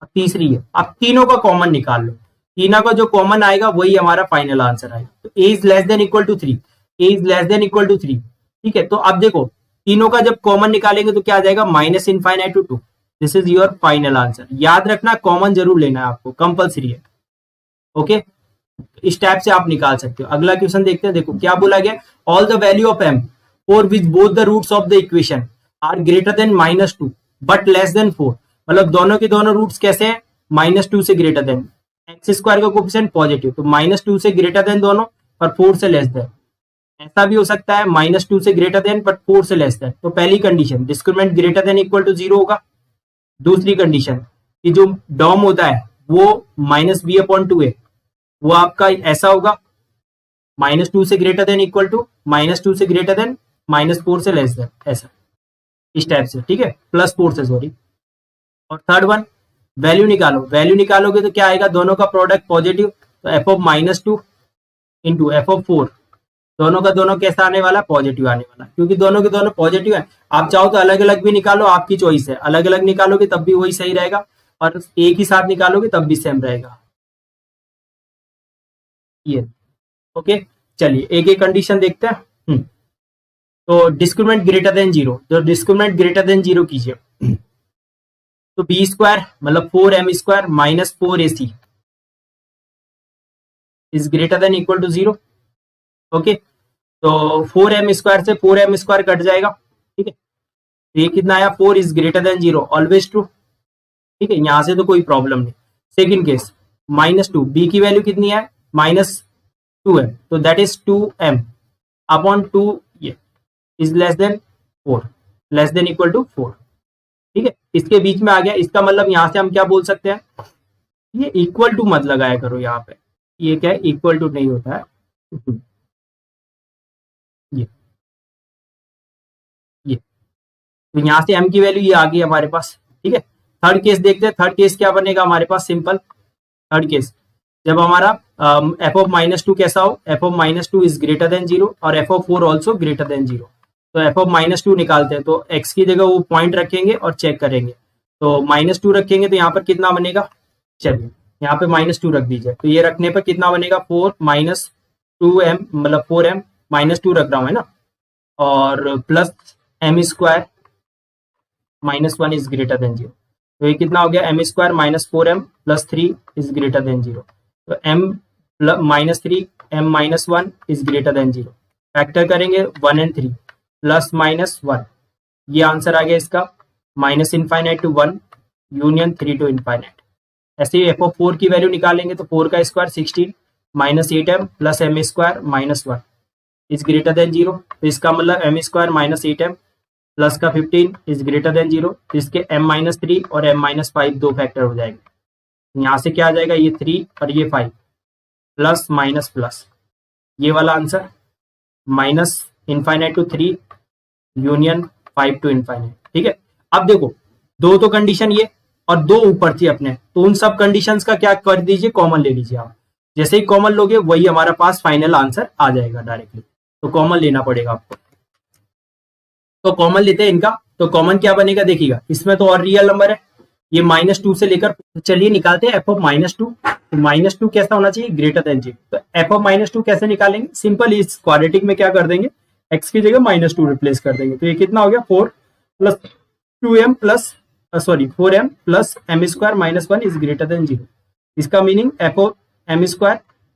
तीसरी ये। अब तीनों का कॉमन निकाल लो, तीनों का जो कॉमन आएगा वही हमारा फाइनल आंसर आएगा। तो a is less than equal to 3, a is less than equal to 3। ठीक है, तो अब देखो तीनों का जब कॉमन निकालेंगे तो क्या आ जाएगा, minus infinite to 2, this is your final answer. याद रखना कॉमन जरूर लेना है आपको, कंपल्सरी है। ओके, इस टाइप से आप निकाल सकते हो। अगला क्वेश्चन देखते हैं, देखो क्या बोला गया, all the value of m और which both the roots of the equation are greater than -2 but less than 4, मतलब दोनों के दोनों रूट्स कैसे हैं, -2 से ग्रेटर देन, एक्स स्क्वायर का कोफिशिएंट पॉजिटिव, तो -2 से ग्रेटर देन दोनों और 4 से लेस देन। ऐसा भी हो सकता है -2 से ग्रेटर देन बट 4 से लेस देन। तो पहली condition discriminant greater than equal to 0 होगा। दूसरी कंडीशन कि जो डॉम होता है वो -b/2a वो आपका ऐसा होगा, -2 से ग्रेटर देन इक्वल टू -2 से ग्रेटर देन -4 से लेस देन, ऐसा। इस टाइप से, ठीक है, +4 से, सॉरी। और थर्ड वन वैल्यू निकालो, वैल्यू निकालोगे तो क्या आएगा, दोनों का प्रोडक्ट पॉजिटिव, तो f(-2) इंटू f(4), दोनों का दोनों कैसा आने वाला, पॉजिटिव आने वाला, क्योंकि दोनों के दोनों पॉजिटिव है। आप चाहो तो अलग अलग भी निकालो, आपकी चॉइस है, अलग अलग निकालोगे तब भी वही सही रहेगा, और एक ही साथ निकालोगे तब भी सेम रहेगा। ये ओके, चलिए एक एक कंडीशन देखते हैं। तो डिस्क्रिमिनेंट ग्रेटर देन 0, तो डिस्क्रिमिनेंट ग्रेटर देन 0 कीजिए, तो b² मतलब 4m² minus 4ac is greater than equal to 0। Okay, तो 4m² से 4m² कट जाएगा, ठीक है, तो ये कितना आया, 4 is greater than 0, always true, ठीक है, यहां से तो कोई प्रॉब्लम नहीं। सेकेंड केस -2, b की वैल्यू कितनी है, -2 है, तो दैट इज 2m अपॉन 2 ये is less than 4, less than equal to 4, ठीक है, इसके बीच में आ गया, इसका मतलब यहां से हम क्या बोल सकते हैं, ये इक्वल टू मत लगाया करो यहाँ पे, ये क्या है, इक्वल टू नहीं होता है, ये तो यहाँ से m की वैल्यू ये आ गई हमारे पास, ठीक है। थर्ड केस देखते हैं, थर्ड केस क्या बनेगा हमारे पास, सिंपल थर्ड केस जब हमारा f(-2) कैसा हो, f(-2) इज ग्रेटर देन 0 और f(4) ऑल्सो ग्रेटर देन 0, तो f(-2) निकालते हैं, तो x की जगह वो पॉइंट रखेंगे और चेक करेंगे, तो -2 रखेंगे तो यहाँ पर कितना बनेगा, चलिए यहाँ पे -2 रख दीजिए, तो ये रखने पर कितना बनेगा, 4 - 2m मतलब 4m -2 रख रहा हूँ, है ना, और plus m² -1 is greater than 0, तो ये कितना हो गया, m² -4m + 3 is greater than 0, तो m -3 m -1 is greater than 0, factor करेंगे 1 and 3 +-1, ये आंसर आ गया इसका, -∞ to 1 यूनियन 3 to ∞। ऐसे ही f(4) की वैल्यू निकालेंगे तो 4 का square 16 -8m + m² -1 is greater than 0, तो इसका मतलब m² -8m प्लस का 15 इज ग्रेटर देन 0, तो इसके m-3 और m-5 दो फैक्टर हो जाएंगे, यहाँ से क्या आ जाएगा, ये 3 और ये 5 प्लस माइनस प्लस, ये वाला आंसर -∞ to 3 यूनियन 5 to ∞, ठीक है। अब देखो दो तो कंडीशन ये और दो ऊपर थी अपने, तो उन सब कंडीशंस का क्या कर दीजिए, कॉमन ले लीजिए आप, जैसे ही कॉमन लोगे वही हमारा पास फाइनल आंसर आ जाएगा डायरेक्टली, तो कॉमन लेना पड़ेगा आपको, तो कॉमन लेते हैं इनका, तो कॉमन क्या बनेगा देखिएगा, इसमें तो और रियल नंबर है, ये -2 से लेकर, चलिए निकालते हैं f(-2), तो -2 कैसा होना चाहिए, ग्रेटर देन 0, तो f(-2) कैसे निकालेंगे, सिंपल, इस क्वाड्रेटिक में क्या कर देंगे, x की जगह -2 रिप्लेस कर देंगे, तो ये कितना हो गया, 4 + 2m + 4m + m² -1 is greater than 0, इसका meaning f(m²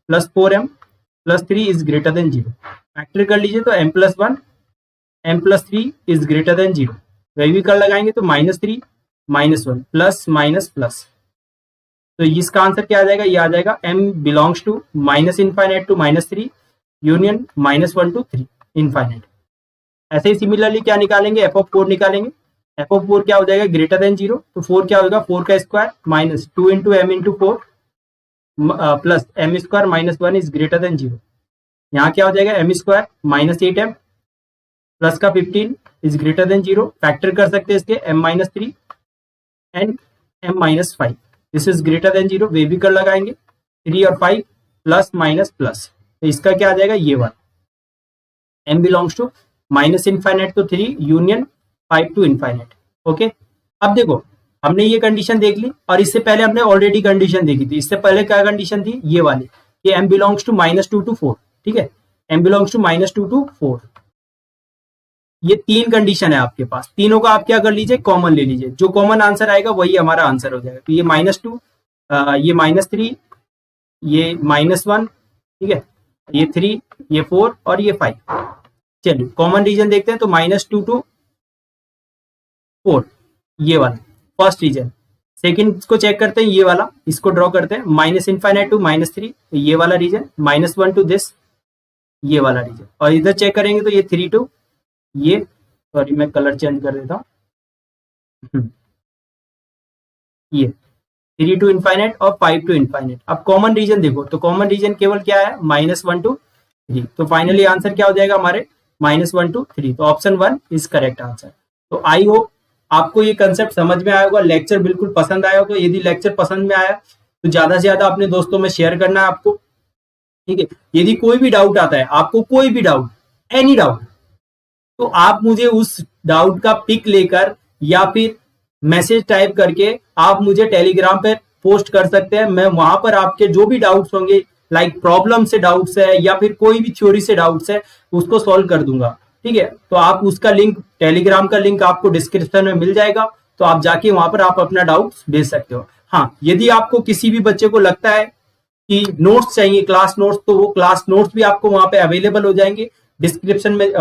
+ 4m + 3 is greater than 0, factor कर लीजिए तो m+1 m+3 is greater than 0, वही भी कर लगाएंगे तो -3 -1 प्लस माइनस प्लस, तो इसका आंसर क्या आ जाएगा, ये आ जाएगा m belongs to -∞ to -3 union -1 to 3 ∞। ऐसे ही सिमिलरली क्या निकालेंगे, f(4) निकालेंगे, f(4) क्या हो जाएगा, ग्रेटर देन 0, तो 4 क्या होगा, 4 का square -2 × m × 4 plus m² -1 is greater than 0, यहाँ क्या हो जाएगा, m² -8m प्लस का 15 इज ग्रेटर देन 0, फैक्टर कर सकते हैं इसके m-3 and m-5, this is greater than 0, वे भी कर लगाएंगे 3 और 5 प्लस माइनस प्लस, तो इसका क्या आ जाएगा, ये वाला m belongs to -∞ to 3 union 5 to ∞। Okay, अब देखो हमने ये कंडीशन देख ली और इससे पहले हमने ऑलरेडी कंडीशन देखी थी, इससे पहले क्या कंडीशन थी, ये वाली, कि m बिलोंग्स टू -2 to 4, ठीक है, m बिलोंग्स टू -2 to 4, ये तीन कंडीशन है आपके पास, तीनों का आप क्या कर लीजिए, कॉमन ले लीजिए, जो कॉमन आंसर आएगा वही हमारा आंसर हो जाएगा, तो ये -2 ये -3 ये -1, ठीक है, ये 3 ये 4 और ये 5, चलिए कॉमन रीजन देखते हैं, तो -2 to 4 ये वाला फर्स्ट रीजन, सेकंड को चेक करते हैं, ये वाला इसको ड्रॉ करते हैं, -∞ to -3 तो ये वाला रीजन, -1 to this ये वाला रीजन, और इधर चेक करेंगे तो ये 3 to ये, सॉरी मैं कलर चेंज कर देता हूँ, ये 3 to ∞ और 5 to ∞। अब कॉमन रीजन देखो, तो कॉमन रीजन केवल क्या है, -1 to 3, तो फाइनली आंसर क्या हो जाएगा हमारे, -1 to 3, तो ऑप्शन 1 इज करेक्ट आंसर। तो आई होप आपको ये कंसेप्ट समझ में आया होगा, लेक्चर बिल्कुल पसंद आया होगा। यदि लेक्चर पसंद में आया तो ज्यादा से ज्यादा अपने दोस्तों में शेयर करना है आपको, ठीक है। यदि कोई भी डाउट आता है आपको, कोई भी डाउट, एनी डाउट, तो आप मुझे उस डाउट का पिक लेकर या फिर मैसेज टाइप करके आप मुझे टेलीग्राम पे पोस्ट कर सकते हैं। मैं वहां पर आपके जो भी डाउट्स होंगे, लाइक प्रॉब्लम से डाउट्स है या फिर कोई भी थ्योरी से डाउट्स है, उसको सॉल्व कर दूंगा, ठीक है। तो आप उसका लिंक, टेलीग्राम का लिंक आपको डिस्क्रिप्शन में मिल जाएगा, तो आप जाके वहां पर आप अपना डाउट्स भेज सकते हो। हाँ, यदि आपको किसी भी बच्चे को लगता है कि नोट्स चाहिए, क्लास नोट्स, तो वो क्लास नोट्स भी आपको वहां पे अवेलेबल हो जाएंगे डिस्क्रिप्शन में।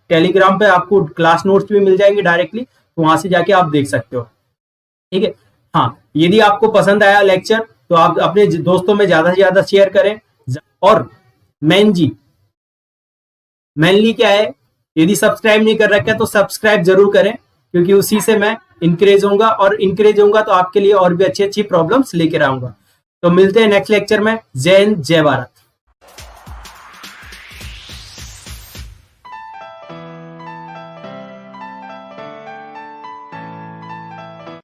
टेलीग्राम पे आपको क्लास नोट्स भी मिल जाएंगे डायरेक्टली, तो वहां से जाके आप देख सकते हो, ठीक है। हाँ, यदि आपको पसंद आया लेक्चर तो आप अपने दोस्तों में ज्यादा से ज्यादा शेयर करें। और मेनली क्या है, यदि सब्सक्राइब नहीं कर रखा है तो सब्सक्राइब जरूर करें, क्योंकि उसी से मैं इंकरेज होऊंगा, और इंकरेज होऊंगा तो आपके लिए और भी अच्छी अच्छी प्रॉब्लम्स लेकर आऊंगा। तो मिलते हैं नेक्स्ट लेक्चर में। जय हिंद, जय भारत।